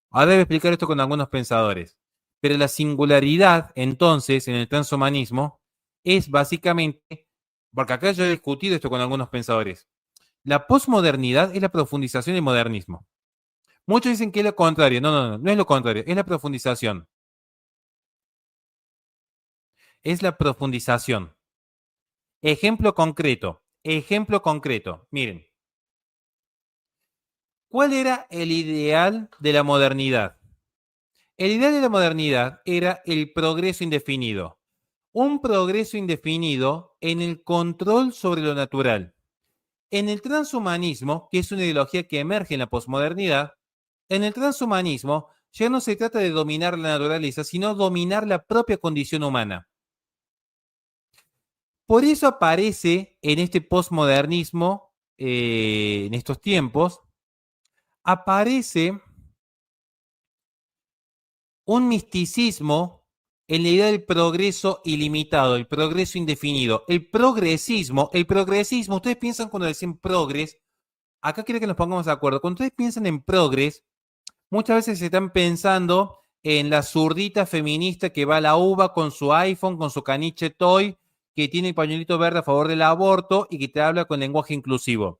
Ahora debo explicar esto con algunos pensadores. Pero la singularidad, entonces, en el transhumanismo, es básicamente, porque acá yo he discutido esto con algunos pensadores, la posmodernidad es la profundización del modernismo. Muchos dicen que es lo contrario. No es lo contrario, es la profundización. Es la profundización. Ejemplo concreto. Miren, ¿cuál era el ideal de la modernidad? El ideal de la modernidad era el progreso indefinido. Un progreso indefinido en el control sobre lo natural. En el transhumanismo, que es una ideología que emerge en la posmodernidad, en el transhumanismo ya no se trata de dominar la naturaleza, sino dominar la propia condición humana. Por eso aparece en este posmodernismo, en estos tiempos, aparece un misticismo en la idea del progreso ilimitado, el progreso indefinido. El progresismo, ustedes piensan cuando dicen progres, acá quiero que nos pongamos de acuerdo, cuando ustedes piensan en progres, muchas veces se están pensando en la zurdita feminista que va a la uva con su iPhone, con su caniche toy, que tiene el pañuelito verde a favor del aborto y que te habla con lenguaje inclusivo.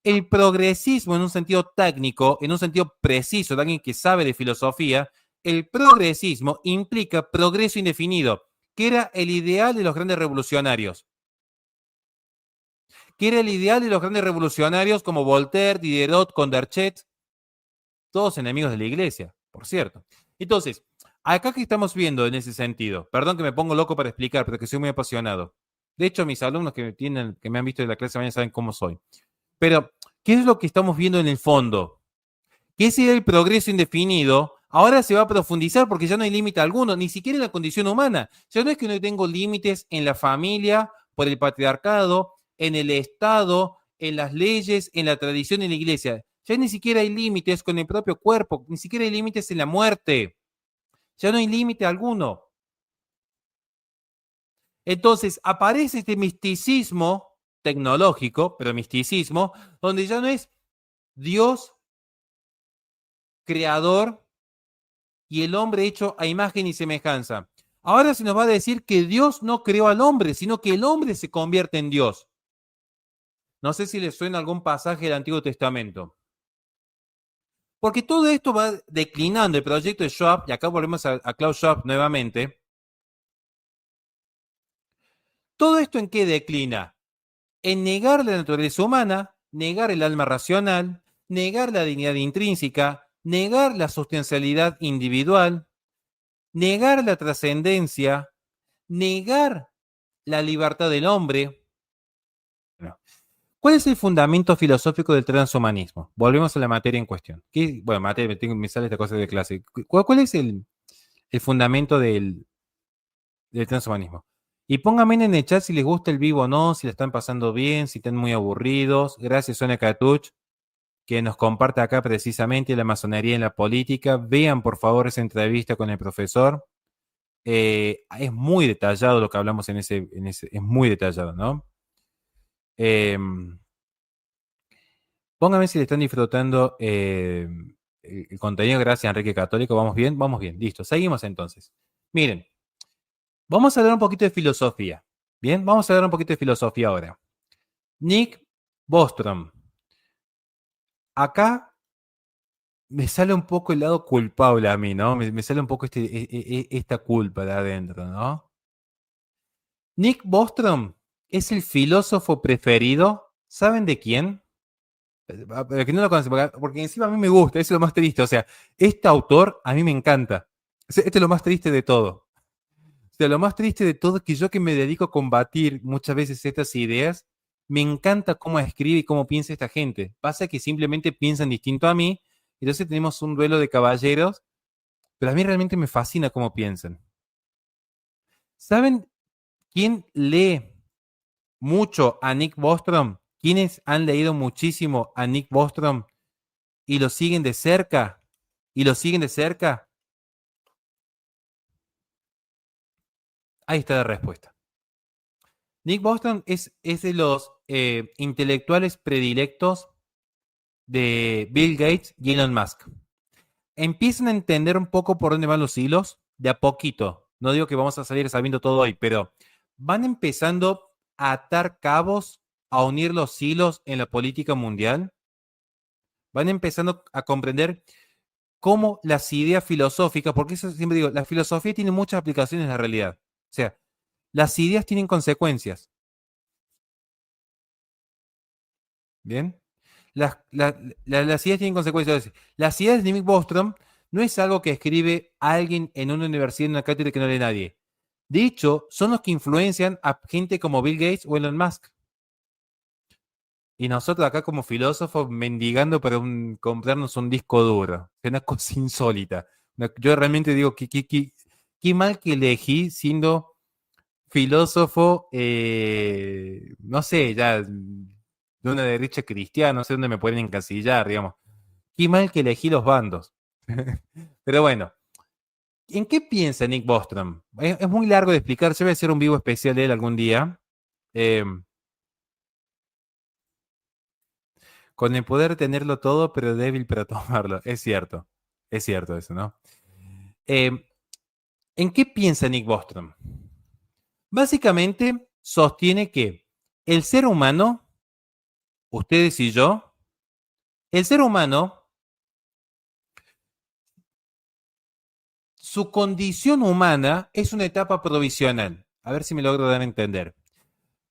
El progresismo en un sentido técnico, en un sentido preciso, de alguien que sabe de filosofía, el progresismo implica progreso indefinido, que era el ideal de los grandes revolucionarios. Que era el ideal de los grandes revolucionarios como Voltaire, Diderot, Condorcet, todos enemigos de la iglesia, por cierto. Entonces, acá que estamos viendo en ese sentido, perdón que me pongo loco para explicar, pero que soy muy apasionado. De hecho, mis alumnos que me han visto en la clase de mañana saben cómo soy. Pero, ¿qué es lo que estamos viendo en el fondo? Que ese el progreso indefinido ahora se va a profundizar porque ya no hay límite alguno, ni siquiera en la condición humana. Ya no es que no tengo límites en la familia, por el patriarcado, en el Estado, en las leyes, en la tradición, en la iglesia. Ya ni siquiera hay límites con el propio cuerpo, ni siquiera hay límites en la muerte. Ya no hay límite alguno. Entonces aparece este misticismo tecnológico, pero misticismo, donde ya no es Dios creador y el hombre hecho a imagen y semejanza. Ahora se nos va a decir que Dios no creó al hombre, sino que el hombre se convierte en Dios. No sé si les suena algún pasaje del Antiguo Testamento. Porque todo esto va declinando el proyecto de Schwab, y acá volvemos a Klaus Schwab nuevamente. ¿Todo esto en qué declina? En negar la naturaleza humana, negar el alma racional, negar la dignidad intrínseca, negar la sustancialidad individual, negar la trascendencia, negar la libertad del hombre. ¿Cuál es el fundamento filosófico del transhumanismo? Volvemos a la materia en cuestión. Bueno, materia, me sale esta cosa de clase. ¿Cuál es el fundamento del transhumanismo? Y pónganme en el chat si les gusta el vivo o no, si la están pasando bien, si están muy aburridos. Gracias, Sonia Catuch, que nos comparte acá precisamente la masonería en la política. Vean, por favor, esa entrevista con el profesor. Es muy detallado lo que hablamos en ese, es muy detallado, ¿no? Pónganme si le están disfrutando el contenido. Gracias, Enrique Católico. Vamos bien, listo. Seguimos entonces. Miren, vamos a hablar un poquito de filosofía. Bien, vamos a hablar un poquito de filosofía ahora. Nick Bostrom. Acá me sale un poco el lado culpable a mí, ¿no? Me sale un poco esta culpa de adentro, ¿no? Nick Bostrom es el filósofo preferido, ¿saben de quién? Para que no lo conocen, porque encima a mí me gusta, eso es lo más triste. O sea, este autor a mí me encanta. O sea, este es lo más triste de todo. O sea, lo más triste de todo es que yo que me dedico a combatir muchas veces estas ideas, me encanta cómo escribe y cómo piensa esta gente. Pasa que simplemente piensan distinto a mí, entonces tenemos un duelo de caballeros, pero a mí realmente me fascina cómo piensan. ¿Saben quién lee mucho a Nick Bostrom? ¿Quiénes han leído muchísimo a Nick Bostrom y lo siguen de cerca? ¿Y lo siguen de cerca? Ahí está la respuesta. Nick Bostrom es de los intelectuales predilectos de Bill Gates y Elon Musk. Empiezan a entender un poco por dónde van los hilos, de a poquito. No digo que vamos a salir sabiendo todo hoy, pero van empezando a atar cabos, a unir los hilos en la política mundial. Van empezando a comprender cómo las ideas filosóficas, porque eso siempre digo, la filosofía tiene muchas aplicaciones en la realidad. O sea, las ideas tienen consecuencias. ¿Bien? Las ideas tienen consecuencias. Las ideas de Nick Bostrom no es algo que escribe alguien en una universidad, en una cátedra que no lee nadie. De hecho, son los que influencian a gente como Bill Gates o Elon Musk. Y nosotros acá como filósofos mendigando para comprarnos un disco duro. Es una cosa insólita. Yo realmente digo, qué mal que elegí siendo filósofo, no sé, ya de una derecha cristiana, no sé dónde me pueden encasillar, digamos. Qué mal que elegí los bandos. Pero bueno, ¿en qué piensa Nick Bostrom? Es muy largo de explicar, yo voy a hacer un vivo especial de él algún día. Eh, con el poder tenerlo todo, pero débil para tomarlo. Es cierto eso, ¿no? Eh, ¿En qué piensa Nick Bostrom? Básicamente sostiene que el ser humano, ustedes y yo, el ser humano, su condición humana es una etapa provisional. A ver si me logro dar a entender.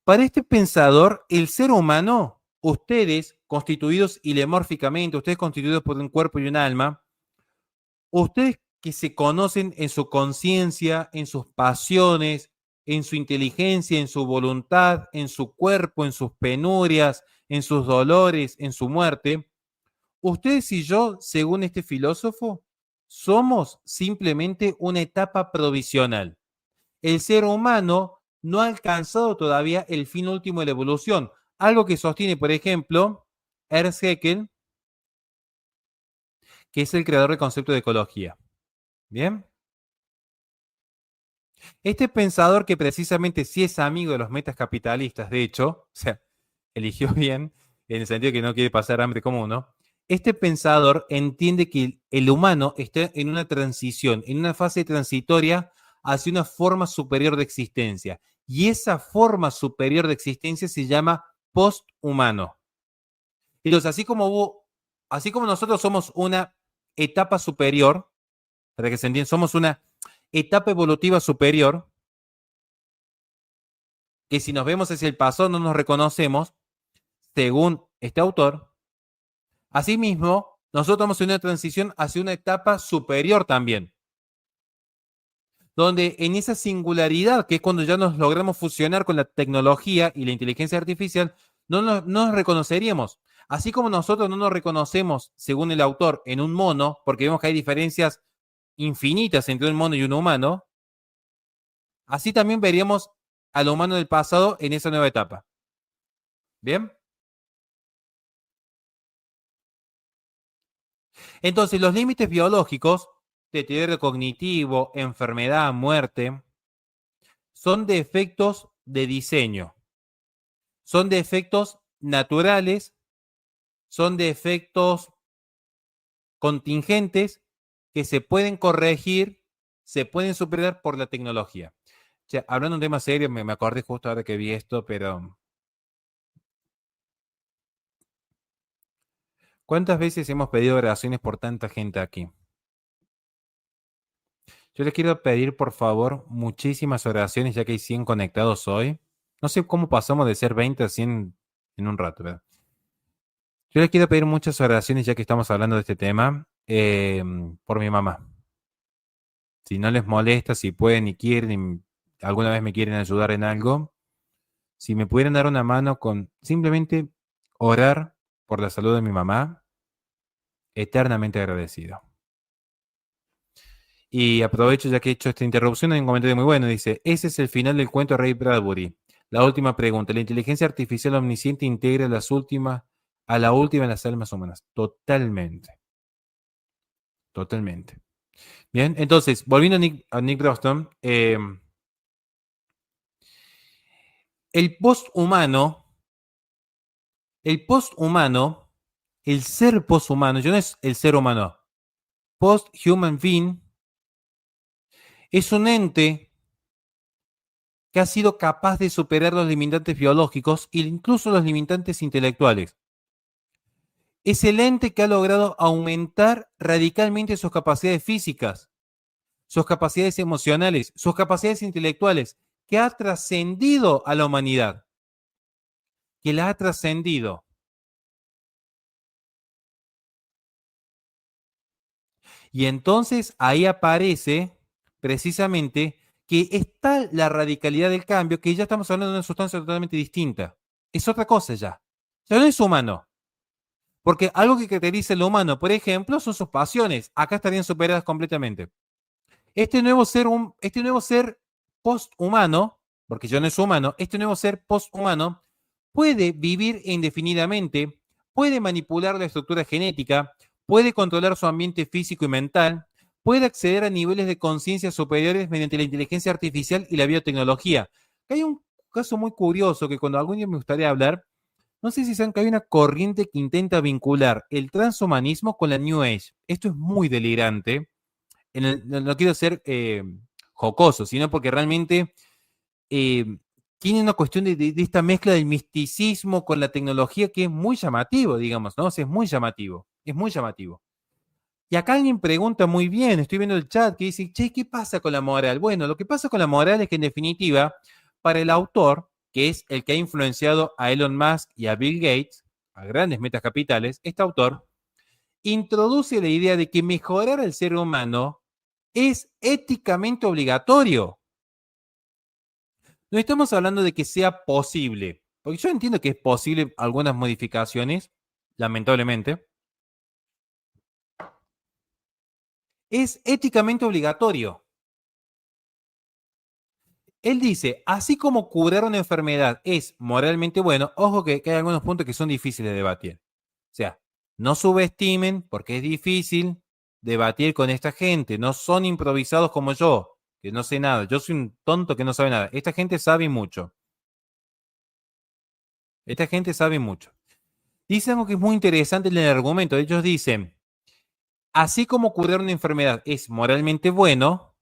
Para este pensador, el ser humano, ustedes constituidos ilemórficamente, ustedes constituidos por un cuerpo y un alma, ustedes que se conocen en su conciencia, en sus pasiones, en su inteligencia, en su voluntad, en su cuerpo, en sus penurias, en sus dolores, en su muerte, ustedes y yo, según este filósofo, somos simplemente una etapa provisional. El ser humano no ha alcanzado todavía el fin último de la evolución, algo que sostiene, por ejemplo, Ernst Haeckel, que es el creador del concepto de ecología. ¿Bien? Este pensador que precisamente sí es amigo de los metas capitalistas, de hecho, o sea, eligió bien, en el sentido que no quiere pasar hambre como uno, este pensador entiende que el humano está en una transición, en una fase transitoria hacia una forma superior de existencia. Y esa forma superior de existencia se llama posthumano. Entonces, así como nosotros somos una etapa superior, para que se entienda, somos una etapa evolutiva superior, que si nos vemos hacia el pasado no nos reconocemos, según este autor. Asimismo, nosotros estamos en una transición hacia una etapa superior también, donde en esa singularidad, que es cuando ya nos logramos fusionar con la tecnología y la inteligencia artificial, no nos reconoceríamos. Así como nosotros no nos reconocemos, según el autor, en un mono, porque vemos que hay diferencias infinitas entre un mono y un humano, así también veríamos al humano del pasado en esa nueva etapa. ¿Bien? Entonces, los límites biológicos, deterioro cognitivo, enfermedad, muerte, son defectos de diseño, son defectos naturales, son defectos contingentes que se pueden corregir, se pueden superar por la tecnología. O sea, hablando de un tema serio, me acordé justo ahora que vi esto, pero ¿Cuántas veces hemos pedido oraciones por tanta gente aquí? Yo les quiero pedir, por favor, muchísimas oraciones, ya que hay 100 conectados hoy. No sé cómo pasamos de ser 20 a 100 en un rato, ¿verdad? Yo les quiero pedir muchas oraciones, ya que estamos hablando de este tema, por mi mamá. Si no les molesta, si pueden y quieren, y alguna vez me quieren ayudar en algo, si me pudieran dar una mano con simplemente orar por la salud de mi mamá, eternamente agradecido. Y aprovecho ya que he hecho esta interrupción, hay un comentario muy bueno. Dice, ese es el final del cuento de Ray Bradbury. La última pregunta. ¿La inteligencia artificial omnisciente integra a la última en las almas humanas? Totalmente. Totalmente. Bien, entonces, volviendo a Nick Broston, el posthumano, el posthumano, el ser posthumano, yo no es el ser humano, post-human being, es un ente que ha sido capaz de superar los limitantes biológicos e incluso los limitantes intelectuales. Es el ente que ha logrado aumentar radicalmente sus capacidades físicas, sus capacidades emocionales, sus capacidades intelectuales, que ha trascendido a la humanidad, que la ha trascendido. Y entonces ahí aparece precisamente que está la radicalidad del cambio, que ya estamos hablando de una sustancia totalmente distinta. Es otra cosa ya. Ya no es humano. Porque algo que caracteriza lo humano, por ejemplo, son sus pasiones. Acá estarían superadas completamente. Este nuevo ser posthumano, porque ya no es humano, este nuevo ser posthumano puede vivir indefinidamente, puede manipular la estructura genética, puede controlar su ambiente físico y mental, puede acceder a niveles de conciencia superiores mediante la inteligencia artificial y la biotecnología. Hay un caso muy curioso que cuando algún día me gustaría hablar, no sé si saben que hay una corriente que intenta vincular el transhumanismo con la New Age. Esto es muy delirante. No quiero ser jocoso, sino porque realmente tiene una cuestión de esta mezcla del misticismo con la tecnología que es muy llamativo, digamos, ¿no? O sea, es muy llamativo, es muy llamativo. Y acá alguien pregunta muy bien, estoy viendo el chat que dice, che, ¿qué pasa con la moral? Bueno, lo que pasa con la moral es que en definitiva, para el autor, que es el que ha influenciado a Elon Musk y a Bill Gates, a grandes metas capitales, este autor introduce la idea de que mejorar al ser humano es éticamente obligatorio. No estamos hablando de que sea posible, porque yo entiendo que es posible algunas modificaciones, lamentablemente. Es éticamente obligatorio. Él dice, así como curar una enfermedad es moralmente bueno, ojo que hay algunos puntos que son difíciles de debatir. O sea, no subestimen porque es difícil debatir con esta gente. No son improvisados como yo, que no sé nada. Yo soy un tonto que no sabe nada. Esta gente sabe mucho. Esta gente sabe mucho. Dicen algo que es muy interesante en el argumento. Ellos dicen, así como curar una enfermedad es moralmente bueno,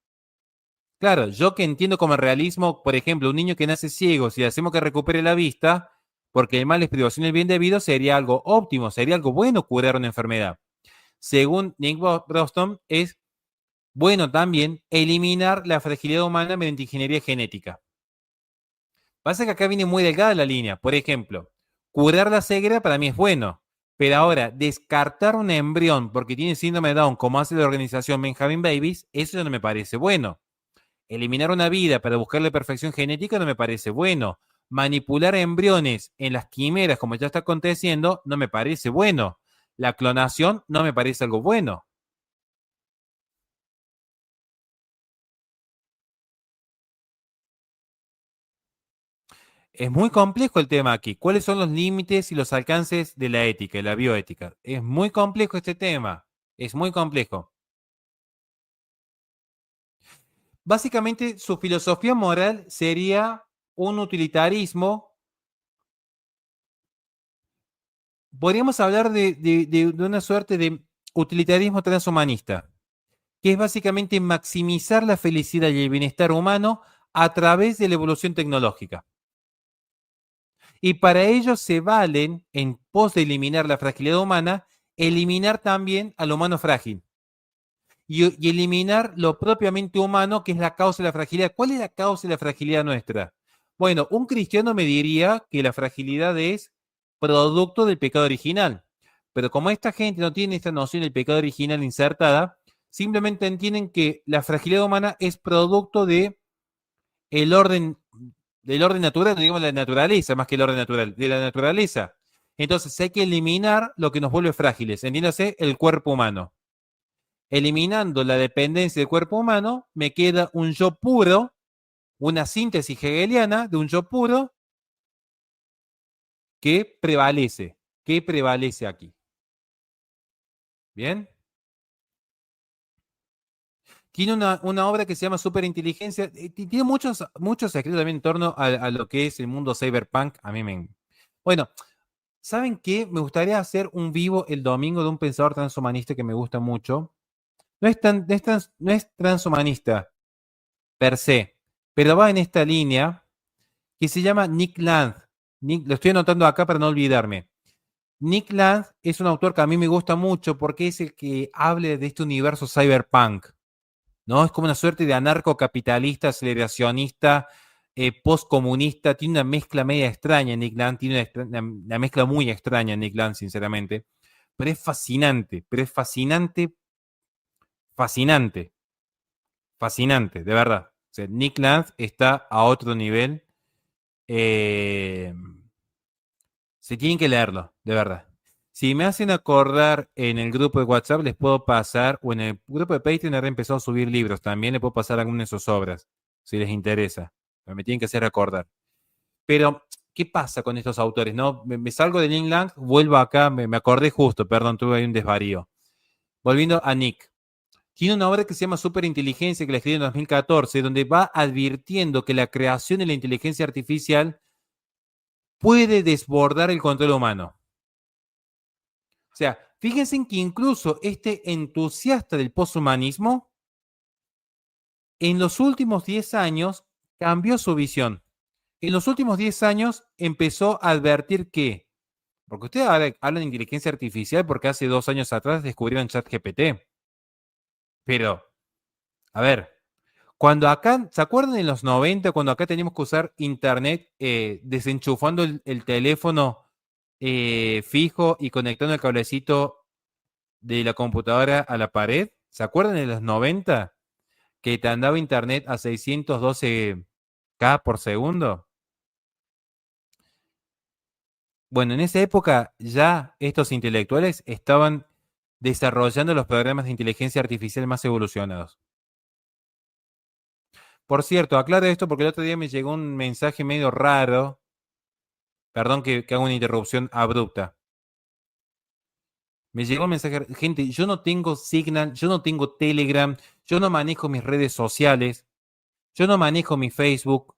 claro, yo que entiendo como realismo, por ejemplo, un niño que nace ciego, si le hacemos que recupere la vista, porque el mal es privación del bien debido, sería algo óptimo, sería algo bueno curar una enfermedad. Según Nick Broston, es bueno también eliminar la fragilidad humana mediante ingeniería genética. Pasa que acá viene muy delgada la línea. Por ejemplo, curar la ceguera para mí es bueno, pero ahora descartar un embrión porque tiene síndrome de Down, como hace la organización Benjamin Babies, eso no me parece bueno. Eliminar una vida para buscarle perfección genética no me parece bueno. Manipular embriones en las quimeras, como ya está aconteciendo, no me parece bueno. La clonación no me parece algo bueno. Es muy complejo el tema aquí. ¿Cuáles son los límites y los alcances de la ética y la bioética? Es muy complejo este tema. Es muy complejo. Básicamente, su filosofía moral sería un utilitarismo. Podríamos hablar de una suerte de utilitarismo transhumanista, que es básicamente maximizar la felicidad y el bienestar humano a través de la evolución tecnológica. Y para ello se valen, en pos de eliminar la fragilidad humana, eliminar también al humano frágil y eliminar lo propiamente humano, que es la causa de la fragilidad. ¿Cuál es la causa de la fragilidad nuestra? Bueno, un cristiano me diría que la fragilidad es producto del pecado original. Pero como esta gente no tiene esta noción del pecado original insertada, simplemente entienden que la fragilidad humana es producto de el orden, del orden natural, digamos la naturaleza, más que el orden natural, de la naturaleza. Entonces hay que eliminar lo que nos vuelve frágiles, entiéndase, el cuerpo humano. Eliminando la dependencia del cuerpo humano, me queda un yo puro, una síntesis hegeliana de un yo puro que prevalece aquí. ¿Bien? Tiene una obra que se llama Superinteligencia. Tiene muchos secretos también en torno a lo que es el mundo cyberpunk. A mí me... Bueno, ¿saben qué? Me gustaría hacer un vivo el domingo de un pensador transhumanista que me gusta mucho. No es transhumanista per se, pero va en esta línea que se llama Nick Land. Lo estoy anotando acá para no olvidarme. Nick Land es un autor que a mí me gusta mucho porque es el que habla de este universo cyberpunk, ¿no? Es como una suerte de anarcocapitalista, aceleracionista, postcomunista. Tiene una mezcla media extraña Nick Land, tiene una mezcla muy extraña Nick Land, sinceramente. Pero es fascinante, fascinante, de verdad. O sea, Nick Land está a otro nivel. Se tienen que leerlo, de verdad. Si me hacen acordar en el grupo de WhatsApp, les puedo pasar, o en el grupo de Patreon ahora he empezado a subir libros, también les puedo pasar algunas de sus obras, si les interesa. Pero me tienen que hacer acordar. Pero, ¿qué pasa con estos autores? ¿No? Me salgo de Nick Land, vuelvo acá, me acordé justo, perdón, tuve ahí un desvarío. Volviendo a Nick. Tiene una obra que se llama Superinteligencia, que la escribió en 2014, donde va advirtiendo que la creación de la inteligencia artificial puede desbordar el control humano. O sea, fíjense en que incluso este entusiasta del poshumanismo, en los últimos 10 años, cambió su visión. En los últimos 10 años empezó a advertir que, porque ustedes hablan de inteligencia artificial porque hace 2 años atrás descubrieron ChatGPT. Pero, a ver, cuando acá, ¿se acuerdan en los 90 cuando acá teníamos que usar internet desenchufando el teléfono fijo y conectando el cablecito de la computadora a la pared? ¿Se acuerdan en los 90 que te andaba internet a 612K por segundo? Bueno, en esa época ya estos intelectuales estaban desarrollando los programas de inteligencia artificial más evolucionados. Por cierto, aclaro esto porque el otro día me llegó un mensaje medio raro. Perdón que haga una interrupción abrupta. Me llegó un mensaje, gente, yo no tengo Signal, yo no tengo Telegram, yo no manejo mis redes sociales, yo no manejo mi Facebook.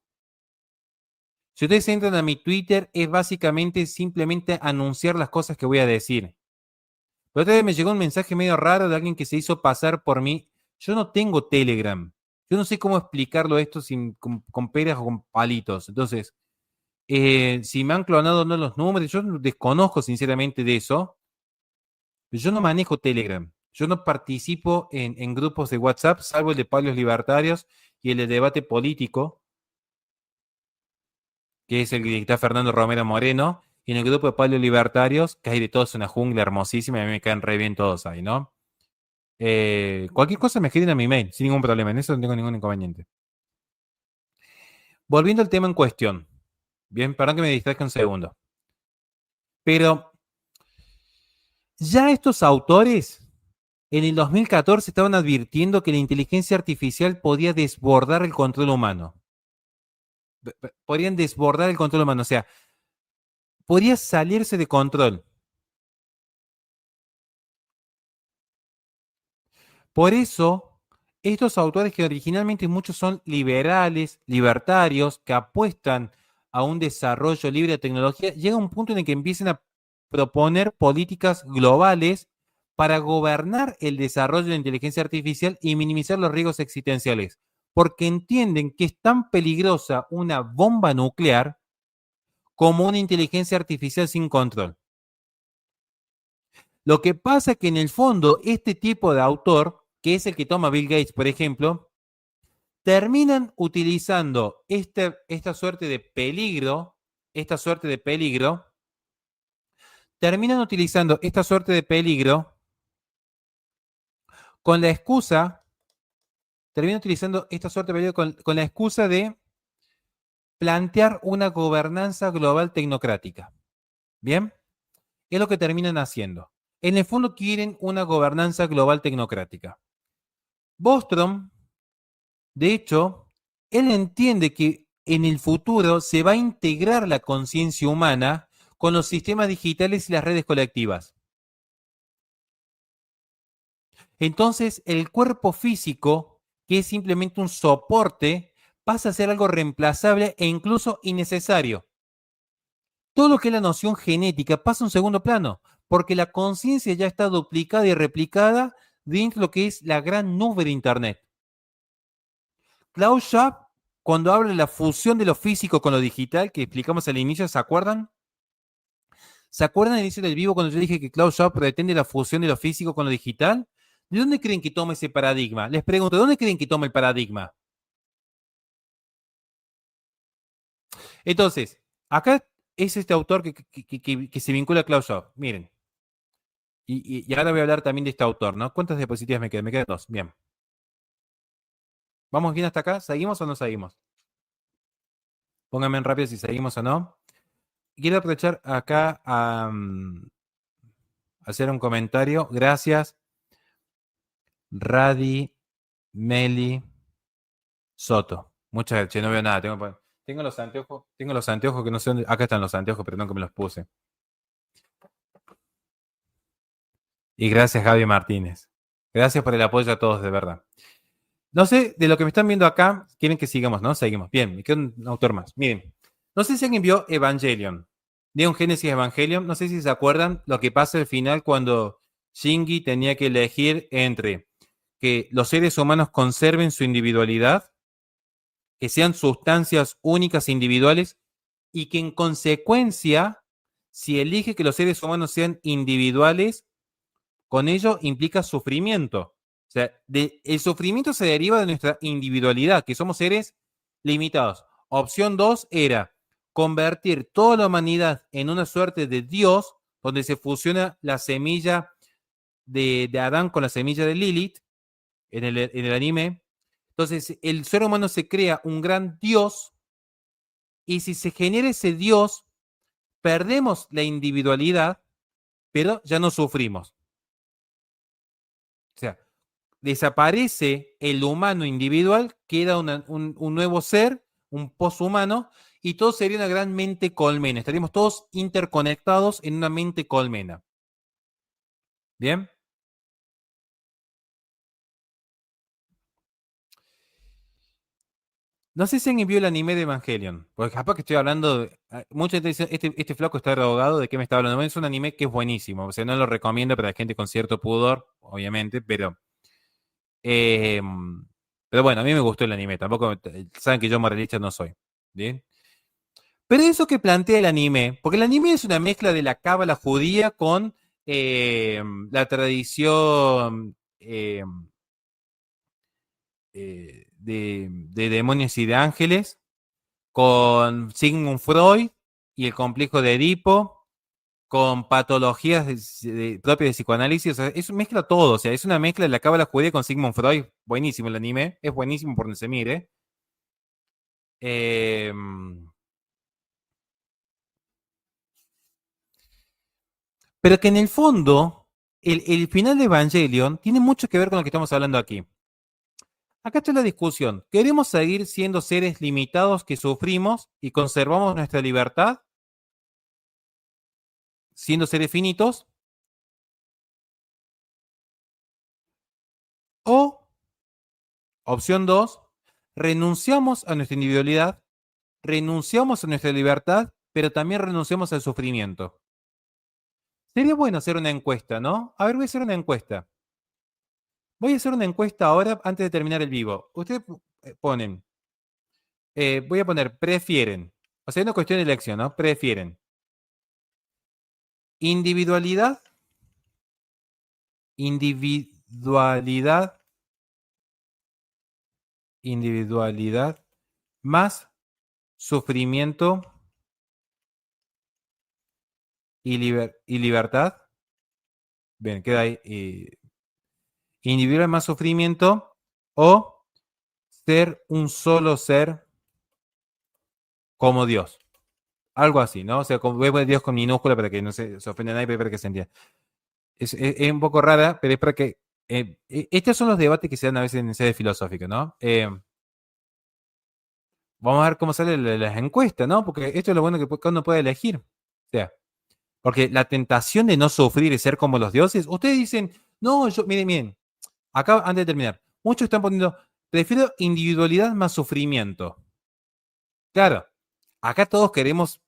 Si ustedes entran a mi Twitter, es básicamente simplemente anunciar las cosas que voy a decir. Pero otra vez me llegó un mensaje medio raro de alguien que se hizo pasar por mí. Yo no tengo Telegram. Yo no sé cómo explicarlo esto con peras o con palitos. Entonces, si me han clonado o no los números, yo desconozco sinceramente de eso. Yo no manejo Telegram. Yo no participo en grupos de WhatsApp, salvo el de Palios Libertarios y el de debate político, que es el que está Fernando Romero Moreno, y en el grupo de Palios Libertarios, que hay de todos una jungla hermosísima, y a mí me caen re bien todos ahí, ¿no? Cualquier cosa me escriben a mi mail, sin ningún problema, en eso no tengo ningún inconveniente. Volviendo al tema en cuestión. Bien, perdón que me distraiga un segundo. Pero ya estos autores en el 2014 estaban advirtiendo que la inteligencia artificial podía desbordar el control humano. Podrían desbordar el control humano, o sea, podría salirse de control. Por eso, estos autores que originalmente muchos son liberales, libertarios, que apuestan a un desarrollo libre de tecnología, llega a un punto en el que empiezan a proponer políticas globales para gobernar el desarrollo de la inteligencia artificial y minimizar los riesgos existenciales, porque entienden que es tan peligrosa una bomba nuclear como una inteligencia artificial sin control. Lo que pasa es que en el fondo, este tipo de autor, que es el que toma Bill Gates, por ejemplo, terminan utilizando esta suerte de peligro, terminan utilizando esta suerte de peligro con la excusa, con la excusa de plantear una gobernanza global tecnocrática. ¿Bien? Es lo que terminan haciendo. En el fondo quieren una gobernanza global tecnocrática. Bostrom, de hecho, él entiende que en el futuro se va a integrar la conciencia humana con los sistemas digitales y las redes colectivas. Entonces, el cuerpo físico, que es simplemente un soporte, pasa a ser algo reemplazable e incluso innecesario. Todo lo que es la noción genética pasa a un segundo plano, porque la conciencia ya está duplicada y replicada dentro de lo que es la gran nube de Internet. Klaus Schwab, cuando habla de la fusión de lo físico con lo digital, que explicamos al inicio, ¿se acuerdan? ¿Se acuerdan al inicio del vivo cuando yo dije que Klaus Schwab pretende la fusión de lo físico con lo digital? ¿De dónde creen que toma ese paradigma? Les pregunto, ¿de dónde creen que toma el paradigma? Entonces, acá es este autor que se vincula a Klaus Schwab. Miren. Y ahora voy a hablar también de este autor, ¿no? ¿Cuántas diapositivas me quedan? Me quedan 2. Bien. ¿Vamos bien hasta acá? ¿Seguimos o no seguimos? Pónganme en rápido si seguimos o no. Quiero aprovechar acá a hacer un comentario. Gracias, Radi Meli Soto. Muchas gracias. No veo nada. Tengo los anteojos que no sé dónde. Acá están los anteojos, pero no que me los puse. Y gracias, Javi Martínez. Gracias por el apoyo a todos, de verdad. No sé, de lo que me están viendo acá, quieren que sigamos, ¿no? Seguimos. Bien, me queda un autor más. Miren, no sé si alguien vio Evangelion. Neon Genesis Evangelion. No sé si se acuerdan lo que pasa al final cuando Shinji tenía que elegir entre que los seres humanos conserven su individualidad, que sean sustancias únicas e individuales, y que en consecuencia, si elige que los seres humanos sean individuales, con ello implica sufrimiento. O sea, el sufrimiento se deriva de nuestra individualidad, que somos seres limitados. Opción 2 era convertir toda la humanidad en una suerte de Dios, donde se fusiona la semilla de Adán con la semilla de Lilith en el anime. Entonces, el ser humano se crea un gran Dios, y si se genera ese Dios, perdemos la individualidad, pero ya no sufrimos. O sea, desaparece el humano individual, queda un nuevo ser, un poshumano, y todo sería una gran mente colmena. Estaríamos todos interconectados en una mente colmena. ¿Bien? No sé si alguien vio el anime de Evangelion, porque capaz que estoy hablando, mucha gente dice, este flaco está drogado, ¿de qué me está hablando? Bueno, es un anime que es buenísimo, o sea, no lo recomiendo para la gente con cierto pudor, obviamente, eh, pero bueno, a mí me gustó el anime, tampoco, saben que yo moralista no soy, ¿bien? Pero eso que plantea el anime, porque el anime es una mezcla de la cábala judía con la tradición de demonios y de ángeles, con Sigmund Freud y el complejo de Edipo, con patologías propias de psicoanálisis, o sea, es mezcla todo, o sea, es una mezcla de la cábala judía con Sigmund Freud, buenísimo el anime, es buenísimo por donde se mire. Pero que en el fondo, el final de Evangelion tiene mucho que ver con lo que estamos hablando aquí. Acá está la discusión. ¿Queremos seguir siendo seres limitados que sufrimos y conservamos nuestra libertad? Siendo seres finitos. O, opción 2, renunciamos a nuestra individualidad, renunciamos a nuestra libertad, pero también renunciamos al sufrimiento. Sería bueno hacer una encuesta, ¿no? A ver, voy a hacer una encuesta. Voy a hacer una encuesta ahora antes de terminar el vivo. Ustedes ponen, voy a poner, prefieren. O sea, es una cuestión de elección, ¿no? Prefieren individualidad individualidad más sufrimiento y libertad. Bien, queda ahí. Individual más sufrimiento o ser un solo ser como Dios. Algo así, ¿no? O sea, como Dios con minúscula para que no se ofenda a nadie, pero para que se entienda. Es un poco rara, pero es para que... estos son los debates que se dan a veces en sede filosófica, ¿no? Vamos a ver cómo salen las encuestas, ¿no? Porque esto es lo bueno que uno puede elegir. O sea, porque la tentación de no sufrir y ser como los dioses, ustedes dicen, no, miren, acá antes de terminar, muchos están poniendo, prefiero individualidad más sufrimiento. Claro, acá todos queremos,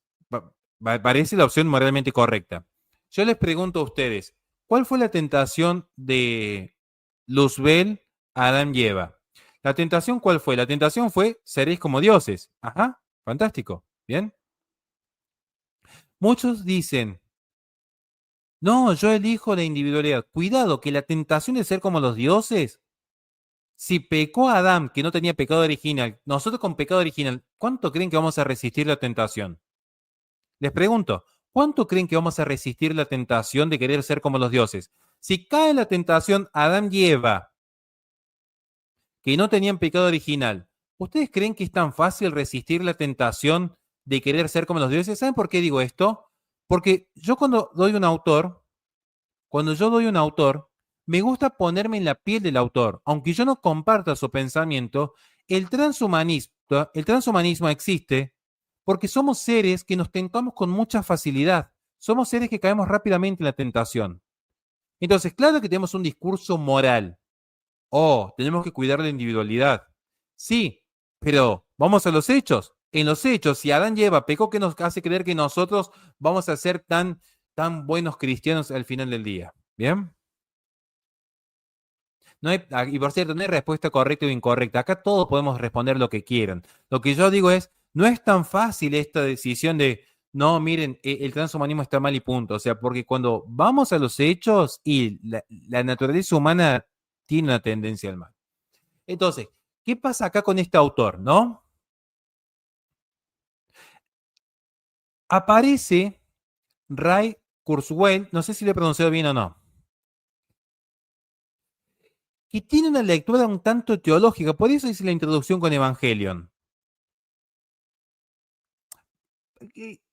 parece la opción moralmente correcta. Yo les pregunto a ustedes, ¿cuál fue la tentación de Luzbel a Adán y Eva? ¿La tentación cuál fue? La tentación fue, seréis como dioses. Ajá, fantástico, ¿bien? Muchos dicen, no, yo elijo la individualidad. Cuidado, que la tentación de ser como los dioses, si pecó Adán, que no tenía pecado original, nosotros con pecado original, ¿cuánto creen que vamos a resistir la tentación? Les pregunto, ¿cuánto creen que vamos a resistir la tentación de querer ser como los dioses? Si cae la tentación Adán y Eva, que no tenían pecado original, ¿ustedes creen que es tan fácil resistir la tentación de querer ser como los dioses? ¿Saben por qué digo esto? Porque yo cuando yo doy un autor, me gusta ponerme en la piel del autor. Aunque yo no comparta su pensamiento, el transhumanismo existe porque somos seres que nos tentamos con mucha facilidad. Somos seres que caemos rápidamente en la tentación. Entonces, claro que tenemos un discurso moral. Oh, tenemos que cuidar la individualidad. Sí, pero vamos a los hechos. En los hechos, si Adán y Eva pecó, ¿qué nos hace creer que nosotros vamos a ser tan buenos cristianos al final del día? ¿Bien? No hay, y por cierto, no hay respuesta correcta o incorrecta. Acá todos podemos responder lo que quieran. Lo que yo digo es, no es tan fácil esta decisión de, no, miren, el transhumanismo está mal y punto. O sea, porque cuando vamos a los hechos y la naturaleza humana tiene una tendencia al mal. Entonces, ¿qué pasa acá con este autor, no? Aparece Ray Kurzweil, no sé si lo he pronunciado bien o no, que tiene una lectura un tanto teológica, por eso hice la introducción con Evangelion.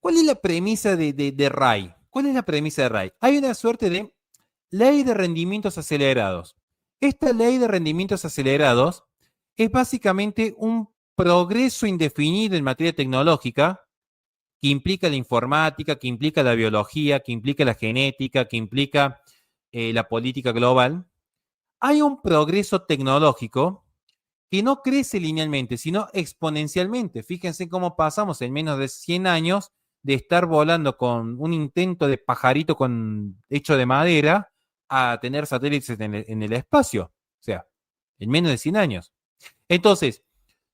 ¿Cuál es la premisa de Ray? ¿Cuál es la premisa de Ray? Hay una suerte de ley de rendimientos acelerados. Esta ley de rendimientos acelerados es básicamente un progreso indefinido en materia tecnológica que implica la informática, que implica la biología, que implica la genética, que implica la política global. Hay un progreso tecnológico que no crece linealmente, sino exponencialmente. Fíjense cómo pasamos en menos de 100 años de estar volando con un intento de pajarito hecho de madera a tener satélites en el espacio. O sea, en menos de 100 años. Entonces,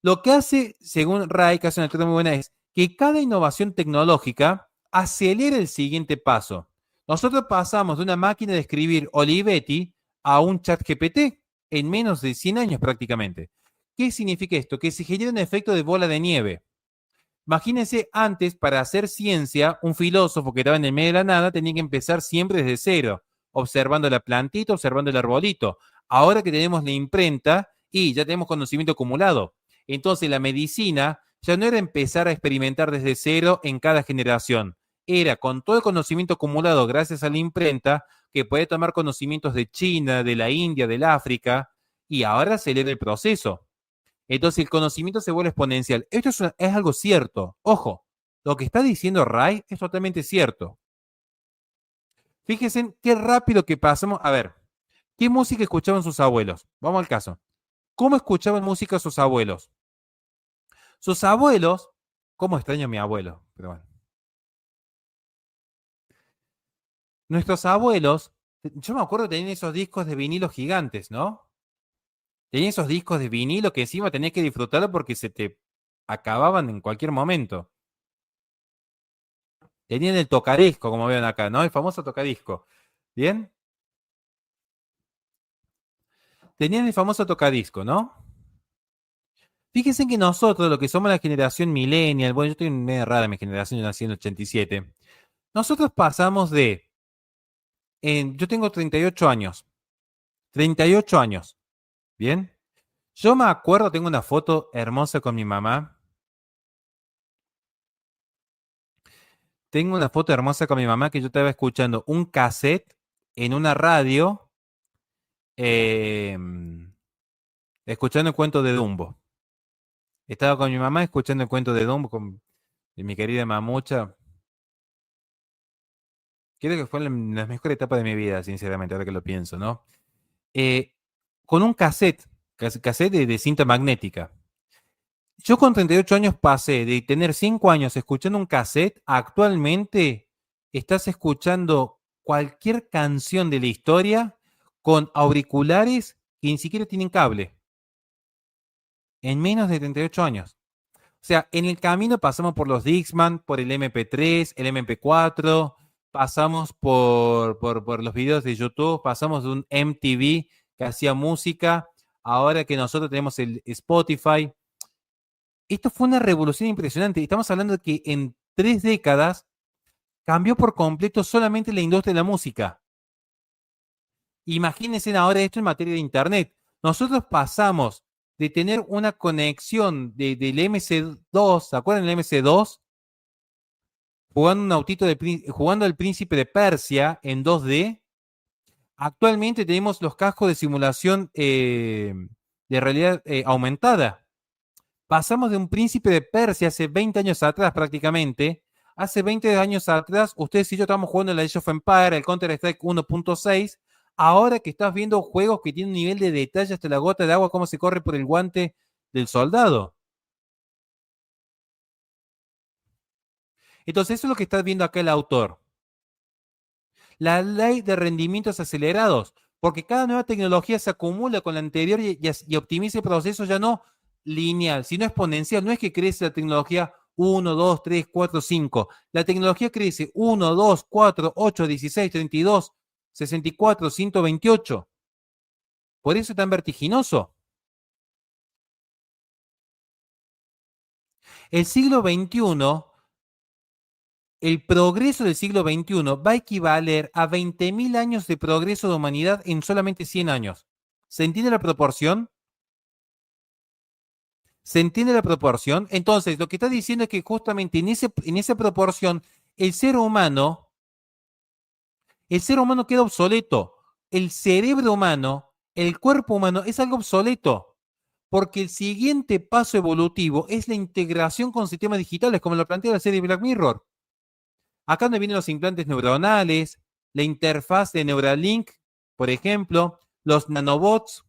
lo que hace, según Ray, que hace una lectura muy buena, es que cada innovación tecnológica acelera el siguiente paso. Nosotros pasamos de una máquina de escribir Olivetti a un chat GPT en menos de 100 años prácticamente. ¿Qué significa esto? Que se genera un efecto de bola de nieve. Imagínense, antes, para hacer ciencia, un filósofo que estaba en el medio de la nada tenía que empezar siempre desde cero, observando la plantita, observando el arbolito. Ahora que tenemos la imprenta y ya tenemos conocimiento acumulado. Entonces, la medicina ya no era empezar a experimentar desde cero en cada generación. Era con todo el conocimiento acumulado gracias a la imprenta que puede tomar conocimientos de China, de la India, del África, y ahora acelera el proceso. Entonces el conocimiento se vuelve exponencial. Esto es algo cierto. Ojo, lo que está diciendo Ray es totalmente cierto. Fíjense qué rápido que pasamos. A ver, ¿qué música escuchaban sus abuelos? Vamos al caso. ¿Cómo escuchaban música sus abuelos? Sus abuelos, ¿cómo extraño a mi abuelo? Pero bueno. Nuestros abuelos, yo me acuerdo que tenían esos discos de vinilo gigantes, ¿no? Tenían esos discos de vinilo que encima tenías que disfrutarlo porque se te acababan en cualquier momento. Tenían el tocadisco, como ven acá, ¿no? El famoso tocadisco. ¿Bien? tenían el famoso tocadisco, ¿no? Fíjense que nosotros, lo que somos la generación millennial, bueno, yo estoy medio rara mi generación, yo nací en el 87. Nosotros pasamos yo tengo 38 años. 38 años. ¿Bien? Yo me acuerdo, tengo una foto hermosa con mi mamá. Tengo una foto hermosa con mi mamá que yo estaba escuchando un cassette en una radio, eh, escuchando el cuento de Dumbo. Estaba con mi mamá escuchando el cuento de Dumbo con mi querida mamucha. Creo que fue la mejor etapa de mi vida, sinceramente, ahora que lo pienso, ¿no? Eh, con un cassette de cinta magnética. Yo con 38 años pasé de tener 5 años escuchando un cassette, actualmente estás escuchando cualquier canción de la historia con auriculares que ni siquiera tienen cable, en menos de 38 años. O sea, en el camino pasamos por los Dixman, por el MP3, el MP4, pasamos por los videos de YouTube, pasamos de un MTV que hacía música, ahora que nosotros tenemos el Spotify. Esto fue una revolución impresionante. Estamos hablando de que en 3 décadas cambió por completo solamente la industria de la música. Imagínense ahora esto en materia de Internet. Nosotros pasamos de tener una conexión del MC2, ¿se acuerdan del MC2? Jugando un autito jugando al Príncipe de Persia en 2D. Actualmente tenemos los cascos de simulación de realidad aumentada. Pasamos de un Príncipe de Persia hace 20 años atrás prácticamente. Hace 20 años atrás, ustedes y yo estábamos jugando el Age of Empires, el Counter-Strike 1.6. Ahora que estás viendo juegos que tienen un nivel de detalle hasta la gota de agua, cómo se corre por el guante del soldado. Entonces, eso es lo que está viendo acá el autor. La ley de rendimientos acelerados, porque cada nueva tecnología se acumula con la anterior y optimiza el proceso ya no lineal, sino exponencial. No es que crece la tecnología 1, 2, 3, 4, 5. La tecnología crece 1, 2, 4, 8, 16, 32, 64, 128. Por eso es tan vertiginoso. El siglo XXI, el progreso del siglo XXI va a equivaler a 20.000 años de progreso de humanidad en solamente 100 años. ¿Se entiende la proporción? ¿Se entiende la proporción? Entonces, lo que está diciendo es que justamente en esa proporción, el ser humano queda obsoleto. El cerebro humano, el cuerpo humano es algo obsoleto. Porque el siguiente paso evolutivo es la integración con sistemas digitales, como lo plantea la serie Black Mirror. Acá donde vienen los implantes neuronales, la interfaz de Neuralink, por ejemplo, los nanobots,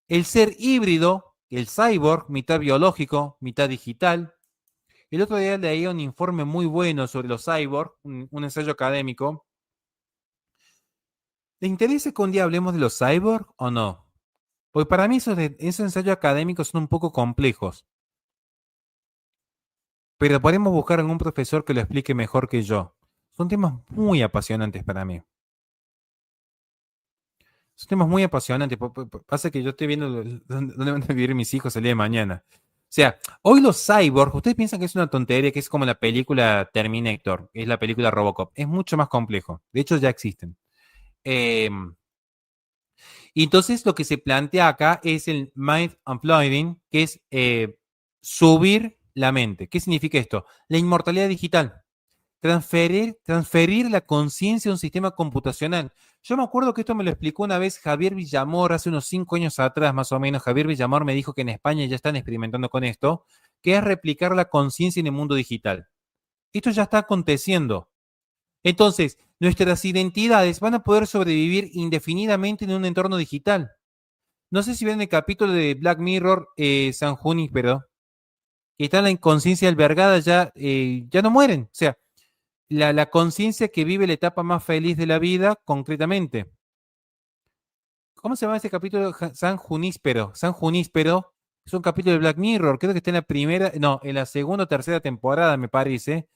el ser híbrido, el cyborg, mitad biológico, mitad digital. El otro día leí un informe muy bueno sobre los cyborg, un ensayo académico. ¿Les interesa que un día hablemos de los cyborg o no? Porque para mí esos ensayos académicos son un poco complejos. Pero podemos buscar algún profesor que lo explique mejor que yo. Son temas muy apasionantes para mí. Son temas muy apasionantes. Pasa que yo estoy viendo dónde van a vivir mis hijos el día de mañana. O sea, hoy los cyborgs, ustedes piensan que es una tontería, que es como la película Terminator, es la película Robocop. Es mucho más complejo. De hecho, ya existen. Y entonces lo que se plantea acá es el mind uploading, que es subir la mente. ¿Qué significa esto? La inmortalidad digital. Transferir la conciencia a un sistema computacional. Yo me acuerdo que esto me lo explicó una vez Javier Villamor, hace unos 5 años atrás más o menos. Javier Villamor me dijo que en España ya están experimentando con esto, que es replicar la conciencia en el mundo digital. Esto ya está aconteciendo. Entonces, nuestras identidades van a poder sobrevivir indefinidamente en un entorno digital. No sé si ven el capítulo de Black Mirror, San Junípero, que está en la inconsciencia albergada, ya no mueren. O sea, la conciencia que vive la etapa más feliz de la vida, concretamente. ¿Cómo se llama ese capítulo? San Juníspero. San Juníspero es un capítulo de Black Mirror. Creo que está en la primera, no, en la segunda o tercera temporada, me parece.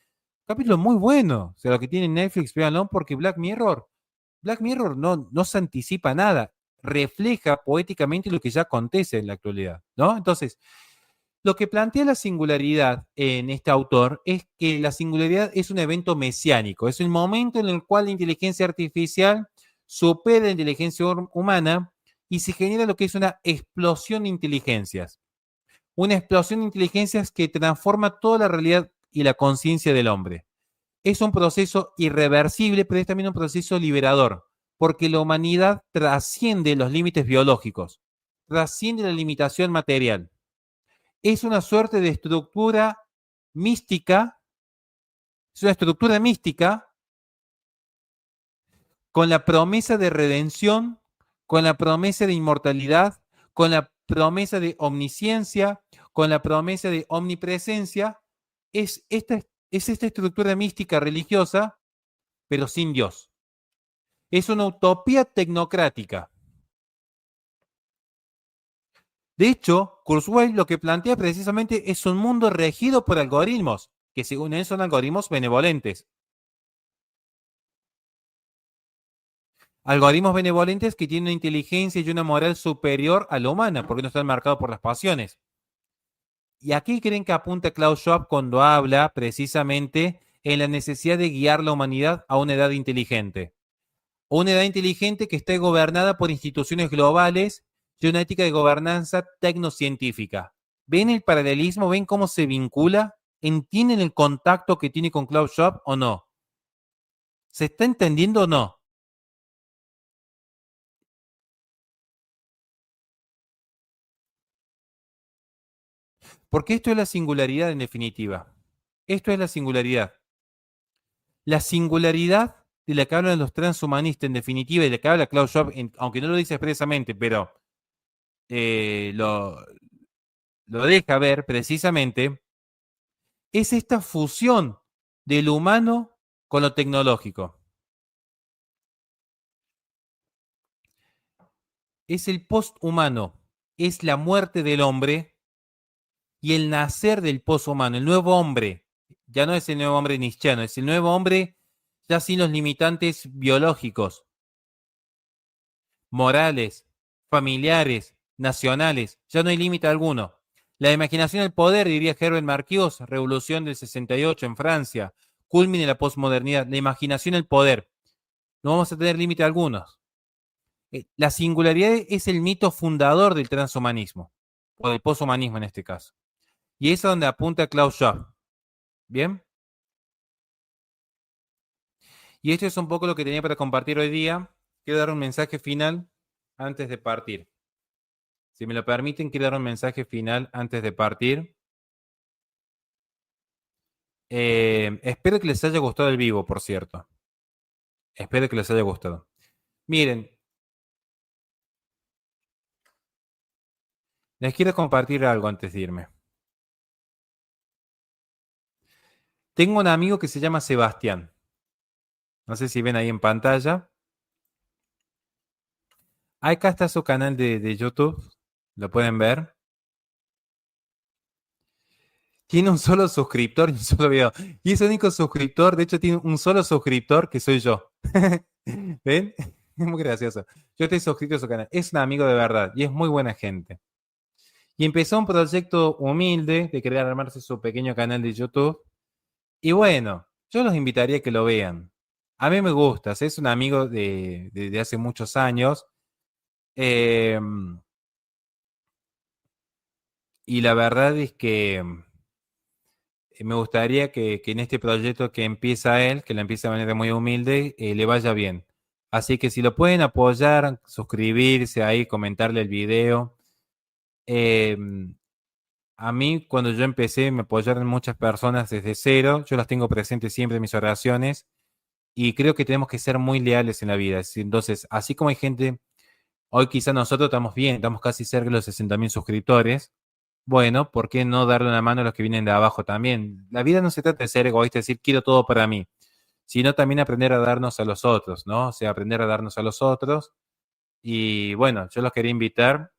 Capítulo muy bueno. O sea, lo que tiene Netflix, véanlo, porque Black Mirror no se anticipa nada. refleja poéticamente lo que ya acontece en la actualidad, ¿no? Entonces, lo que plantea la singularidad en este autor es que la singularidad es un evento mesiánico, es el momento en el cual la inteligencia artificial supera la inteligencia humana y se genera lo que es una explosión de inteligencias. Una explosión de inteligencias que transforma toda la realidad y la conciencia del hombre. Es un proceso irreversible, pero es también un proceso liberador, porque la humanidad trasciende los límites biológicos, trasciende la limitación material. Es una suerte de estructura mística, es una estructura mística con la promesa de redención, con la promesa de inmortalidad, con la promesa de omnisciencia, con la promesa de omnipresencia. Es esta estructura mística religiosa, pero sin Dios. Es una utopía tecnocrática. De hecho, Kurzweil lo que plantea precisamente es un mundo regido por algoritmos, que según él son algoritmos benevolentes. Algoritmos benevolentes que tienen una inteligencia y una moral superior a la humana, porque no están marcados por las pasiones. ¿Y a qué creen que apunta Klaus Schwab cuando habla precisamente en la necesidad de guiar la humanidad a una edad inteligente? Una edad inteligente que esté gobernada por instituciones globales y una ética de gobernanza tecnocientífica. ¿Ven el paralelismo? ¿Ven cómo se vincula? ¿Entienden el contacto que tiene con Klaus Schwab o no? ¿Se está entendiendo o no? Porque esto es la singularidad en definitiva. Esto es la singularidad. La singularidad de la que hablan los transhumanistas en definitiva y de la que habla Klaus Schwab, aunque no lo dice expresamente, pero lo deja ver precisamente, es esta fusión del humano con lo tecnológico. Es el posthumano, es la muerte del hombre y el nacer del poshumano, el nuevo hombre. Ya no es el nuevo hombre nietzscheano, es el nuevo hombre ya sin los limitantes biológicos, morales, familiares, nacionales. Ya no hay límite alguno. La imaginación del poder, diría Herbert Marcuse, Revolución del 68 en Francia, culmine de la posmodernidad. La imaginación del poder. No vamos a tener límite algunos. La singularidad es el mito fundador del transhumanismo, o del poshumanismo en este caso. Y es a donde apunta Klaus Schwab. ¿Bien? Y esto es un poco lo que tenía para compartir hoy día. Quiero dar un mensaje final antes de partir. Si me lo permiten, quiero dar un mensaje final antes de partir. Espero que les haya gustado el vivo, por cierto. Espero que les haya gustado. Miren, les quiero compartir algo antes de irme. Tengo un amigo que se llama Sebastián. No sé si ven ahí en pantalla. Acá está su canal de YouTube. Lo pueden ver. Tiene un solo suscriptor y un solo video. Y ese único suscriptor, de hecho, tiene un solo suscriptor que soy yo. ¿Ven? Es muy gracioso. Yo estoy suscrito a su canal. Es un amigo de verdad y es muy buena gente. Y empezó un proyecto humilde de querer armarse su pequeño canal de YouTube. Y bueno, yo los invitaría a que lo vean. A mí me gusta, es un amigo de hace muchos años. Y la verdad es que me gustaría que en este proyecto que empieza él, que lo empieza de manera muy humilde, le vaya bien. Así que si lo pueden apoyar, suscribirse ahí, comentarle el video. A mí, cuando yo empecé, me apoyaron muchas personas desde cero. Yo las tengo presentes siempre en mis oraciones. Y creo que tenemos que ser muy leales en la vida. Entonces, así como hay gente, hoy quizá nosotros estamos bien, estamos casi cerca de los 60.000 suscriptores. Bueno, ¿por qué no darle una mano a los que vienen de abajo también? La vida no se trata de ser egoísta, decir quiero todo para mí, sino también aprender a darnos a los otros, ¿no? O sea, aprender a darnos a los otros. Y bueno, yo los quería invitar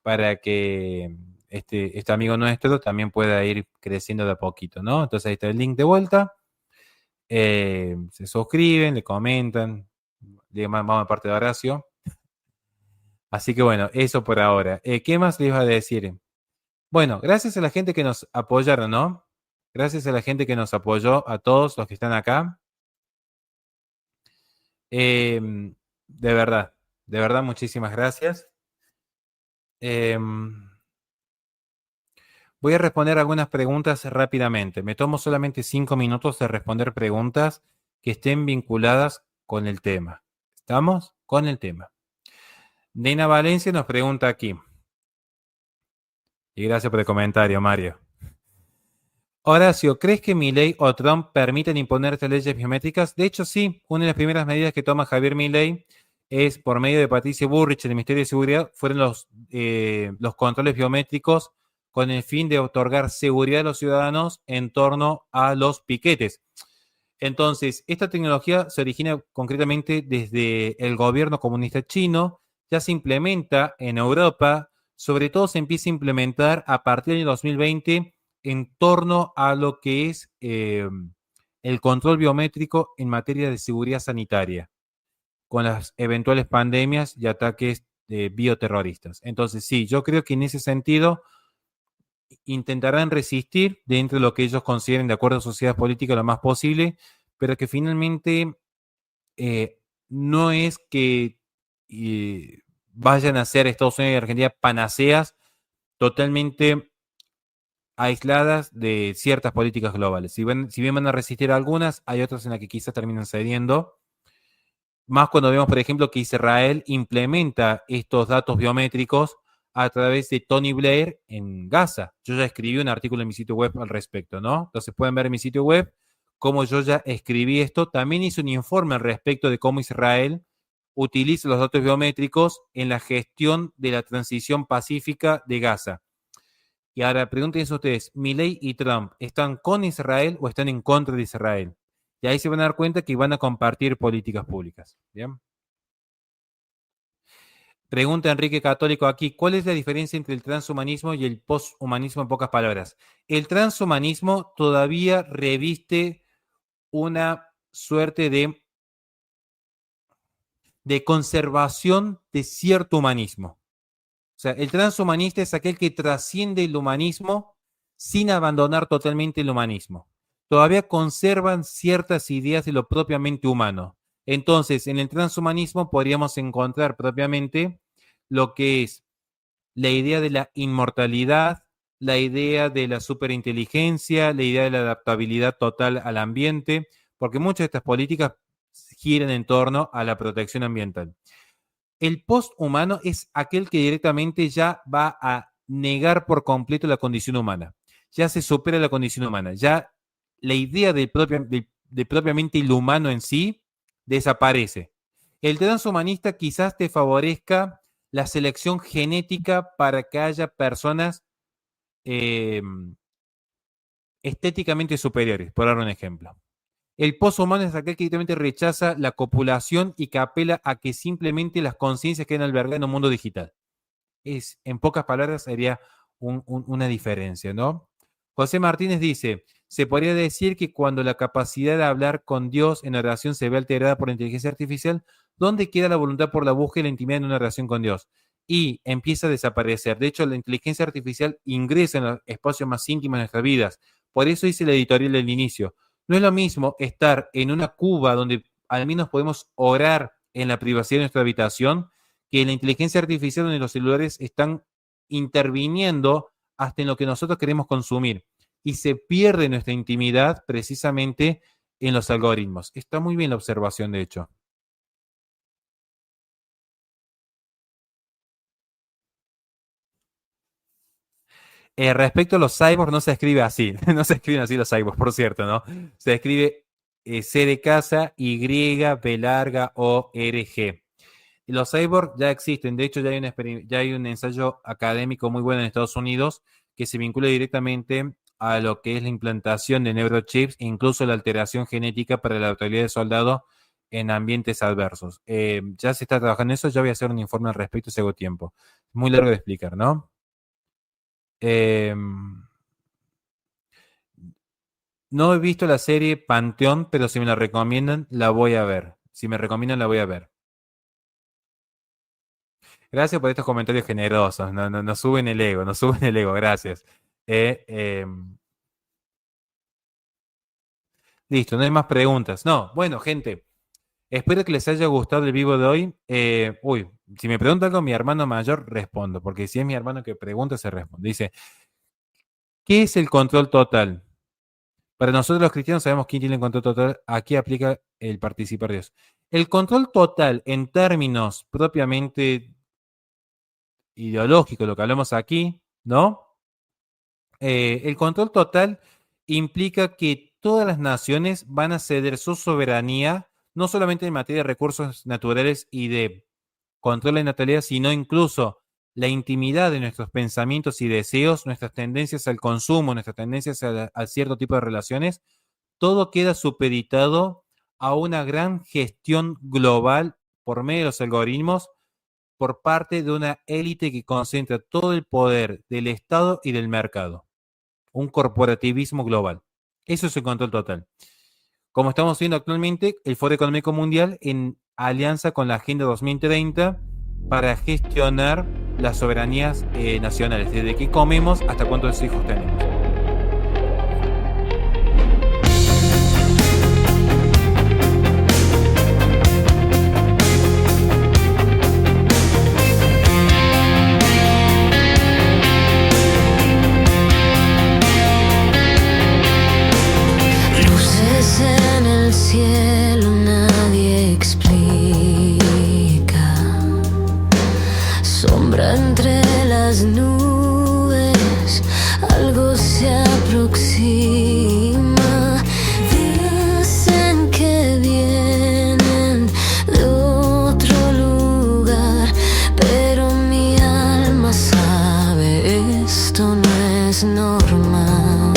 para que este amigo nuestro también pueda ir creciendo de a poquito, ¿no? Entonces ahí está el link de vuelta. Se suscriben, le comentan, le mandamos parte de Horacio. Así que bueno, eso por ahora. ¿Qué más les iba a decir? Bueno, gracias a la gente que nos apoyaron, ¿no? Gracias a la gente que nos apoyó, a todos los que están acá. De verdad, de verdad, muchísimas gracias. Voy a responder algunas preguntas rápidamente. Me tomo solamente 5 minutos de responder preguntas que estén vinculadas con el tema. ¿Estamos? Con el tema. Dina Valencia nos pregunta aquí. Y gracias por el comentario, Mario. Horacio, ¿crees que Milei o Trump permiten imponer estas leyes biométricas? De hecho, sí. Una de las primeras medidas que toma Javier Milei es por medio de Patricia Bullrich, del Ministerio de Seguridad, fueron los controles biométricos con el fin de otorgar seguridad a los ciudadanos en torno a los piquetes. Entonces, esta tecnología se origina concretamente desde el gobierno comunista chino, ya se implementa en Europa, sobre todo se empieza a implementar a partir del año 2020 en torno a lo que es el control biométrico en materia de seguridad sanitaria, con las eventuales pandemias y ataques bioterroristas. Entonces, sí, yo creo que en ese sentido intentarán resistir dentro de lo que ellos consideren de acuerdo a su sociedad política lo más posible, pero que finalmente no es que vayan a ser Estados Unidos y Argentina panaceas totalmente aisladas de ciertas políticas globales. Si bien van a resistir algunas, hay otras en las que quizás terminan cediendo. Más cuando vemos, por ejemplo, que Israel implementa estos datos biométricos a través de Tony Blair en Gaza. Yo ya escribí un artículo en mi sitio web al respecto, ¿no? Entonces pueden ver en mi sitio web cómo yo ya escribí esto. También hice un informe al respecto de cómo Israel utiliza los datos biométricos en la gestión de la transición pacífica de Gaza. Y ahora pregúntense ustedes, ¿Milei y Trump están con Israel o están en contra de Israel? Y ahí se van a dar cuenta que van a compartir políticas públicas. ¿Bien? Pregunta Enrique Católico aquí, ¿cuál es la diferencia entre el transhumanismo y el posthumanismo en pocas palabras? El transhumanismo todavía reviste una suerte de conservación de cierto humanismo. O sea, el transhumanista es aquel que trasciende el humanismo sin abandonar totalmente el humanismo. Todavía conservan ciertas ideas de lo propiamente humano. Entonces, en el transhumanismo podríamos encontrar propiamente lo que es la idea de la inmortalidad, la idea de la superinteligencia, la idea de la adaptabilidad total al ambiente, porque muchas de estas políticas giran en torno a la protección ambiental. El posthumano es aquel que directamente ya va a negar por completo la condición humana. Ya se supera la condición humana. Ya la idea de propiamente el humano en sí desaparece. El transhumanista quizás te favorezca la selección genética para que haya personas estéticamente superiores, por dar un ejemplo. El poshumano es aquel que directamente rechaza la copulación y que apela a que simplemente las conciencias queden albergadas en un mundo digital. En pocas palabras, sería una diferencia, ¿no? José Martínez dice, se podría decir que cuando la capacidad de hablar con Dios en oración se ve alterada por la inteligencia artificial, ¿dónde queda la voluntad por la búsqueda y la intimidad en una relación con Dios? Y empieza a desaparecer. De hecho, la inteligencia artificial ingresa en los espacios más íntimos de nuestras vidas. Por eso hice la editorial del inicio. No es lo mismo estar en una cuba donde al menos podemos orar en la privacidad de nuestra habitación que la inteligencia artificial donde los celulares están interviniendo hasta en lo que nosotros queremos consumir y se pierde nuestra intimidad precisamente en los algoritmos. Está muy bien la observación, de hecho. Respecto a los cyborgs, no se escribe así, no se escriben así los cyborgs, por cierto, ¿no? Se escribe C de casa, Y, B larga, O, R, G. Los cyborgs ya existen, de hecho ya hay un ensayo académico muy bueno en Estados Unidos que se vincula directamente a lo que es la implantación de neurochips e incluso la alteración genética para la autalidad de soldado en ambientes adversos. Ya se está trabajando en eso, ya voy a hacer un informe al respecto si hago tiempo. Muy largo de explicar, ¿no? No he visto la serie Panteón, pero si me la recomiendan, la voy a ver. Si me recomiendan, la voy a ver. Gracias por estos comentarios generosos. Nos suben el ego, gracias. Listo, no hay más preguntas. No, bueno, gente, espero que les haya gustado el vivo de hoy. Si me pregunta algo mi hermano mayor, respondo, porque si es mi hermano que pregunta, se responde. Dice, ¿qué es el control total? Para nosotros los cristianos sabemos quién tiene el control total. Aquí aplica el participar de Dios. El control total en términos propiamente ideológicos, lo que hablamos aquí, ¿no? El control total implica que todas las naciones van a ceder su soberanía, no solamente en materia de recursos naturales y de control de natalidad, sino incluso la intimidad de nuestros pensamientos y deseos, nuestras tendencias al consumo, nuestras tendencias a cierto tipo de relaciones, todo queda supeditado a una gran gestión global por medio de los algoritmos por parte de una élite que concentra todo el poder del Estado y del mercado. Un corporativismo global. Eso es el control total. Como estamos viendo actualmente, el Foro Económico Mundial en alianza con la Agenda 2030 para gestionar las soberanías nacionales, desde qué comemos hasta cuántos hijos tenemos.
Cielo nadie explica, sombra entre las nubes, algo se aproxima. Dicen que vienen de otro lugar, pero mi alma sabe esto no es normal.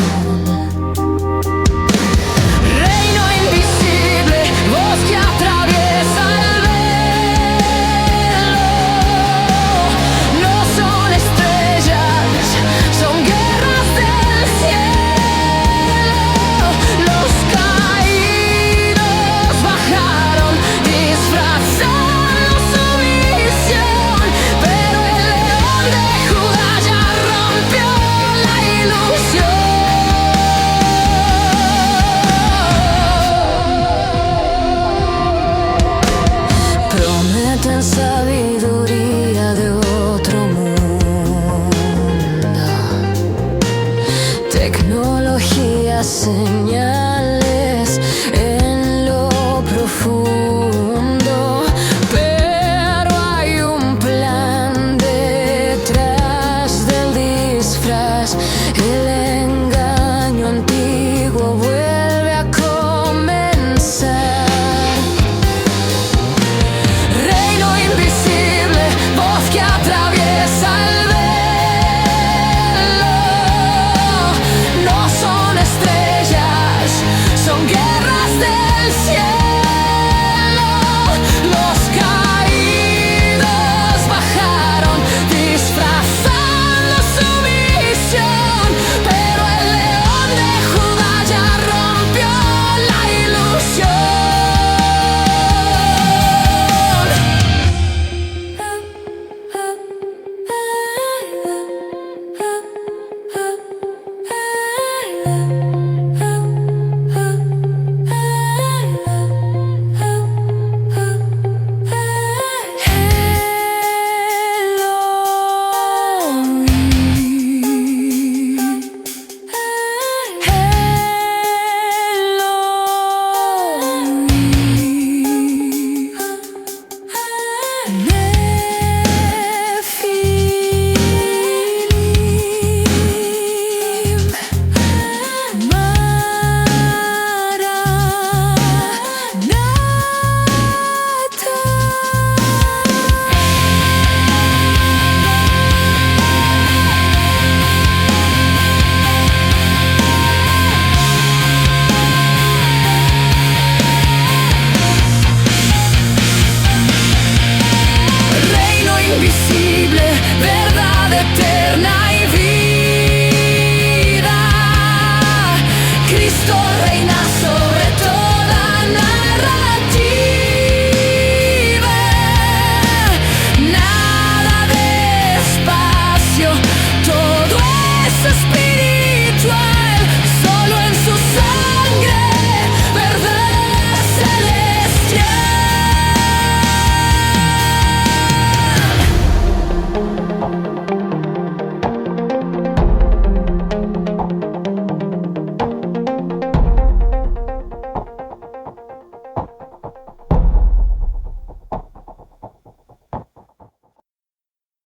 Sabiduría de otro mundo, tecnología señal.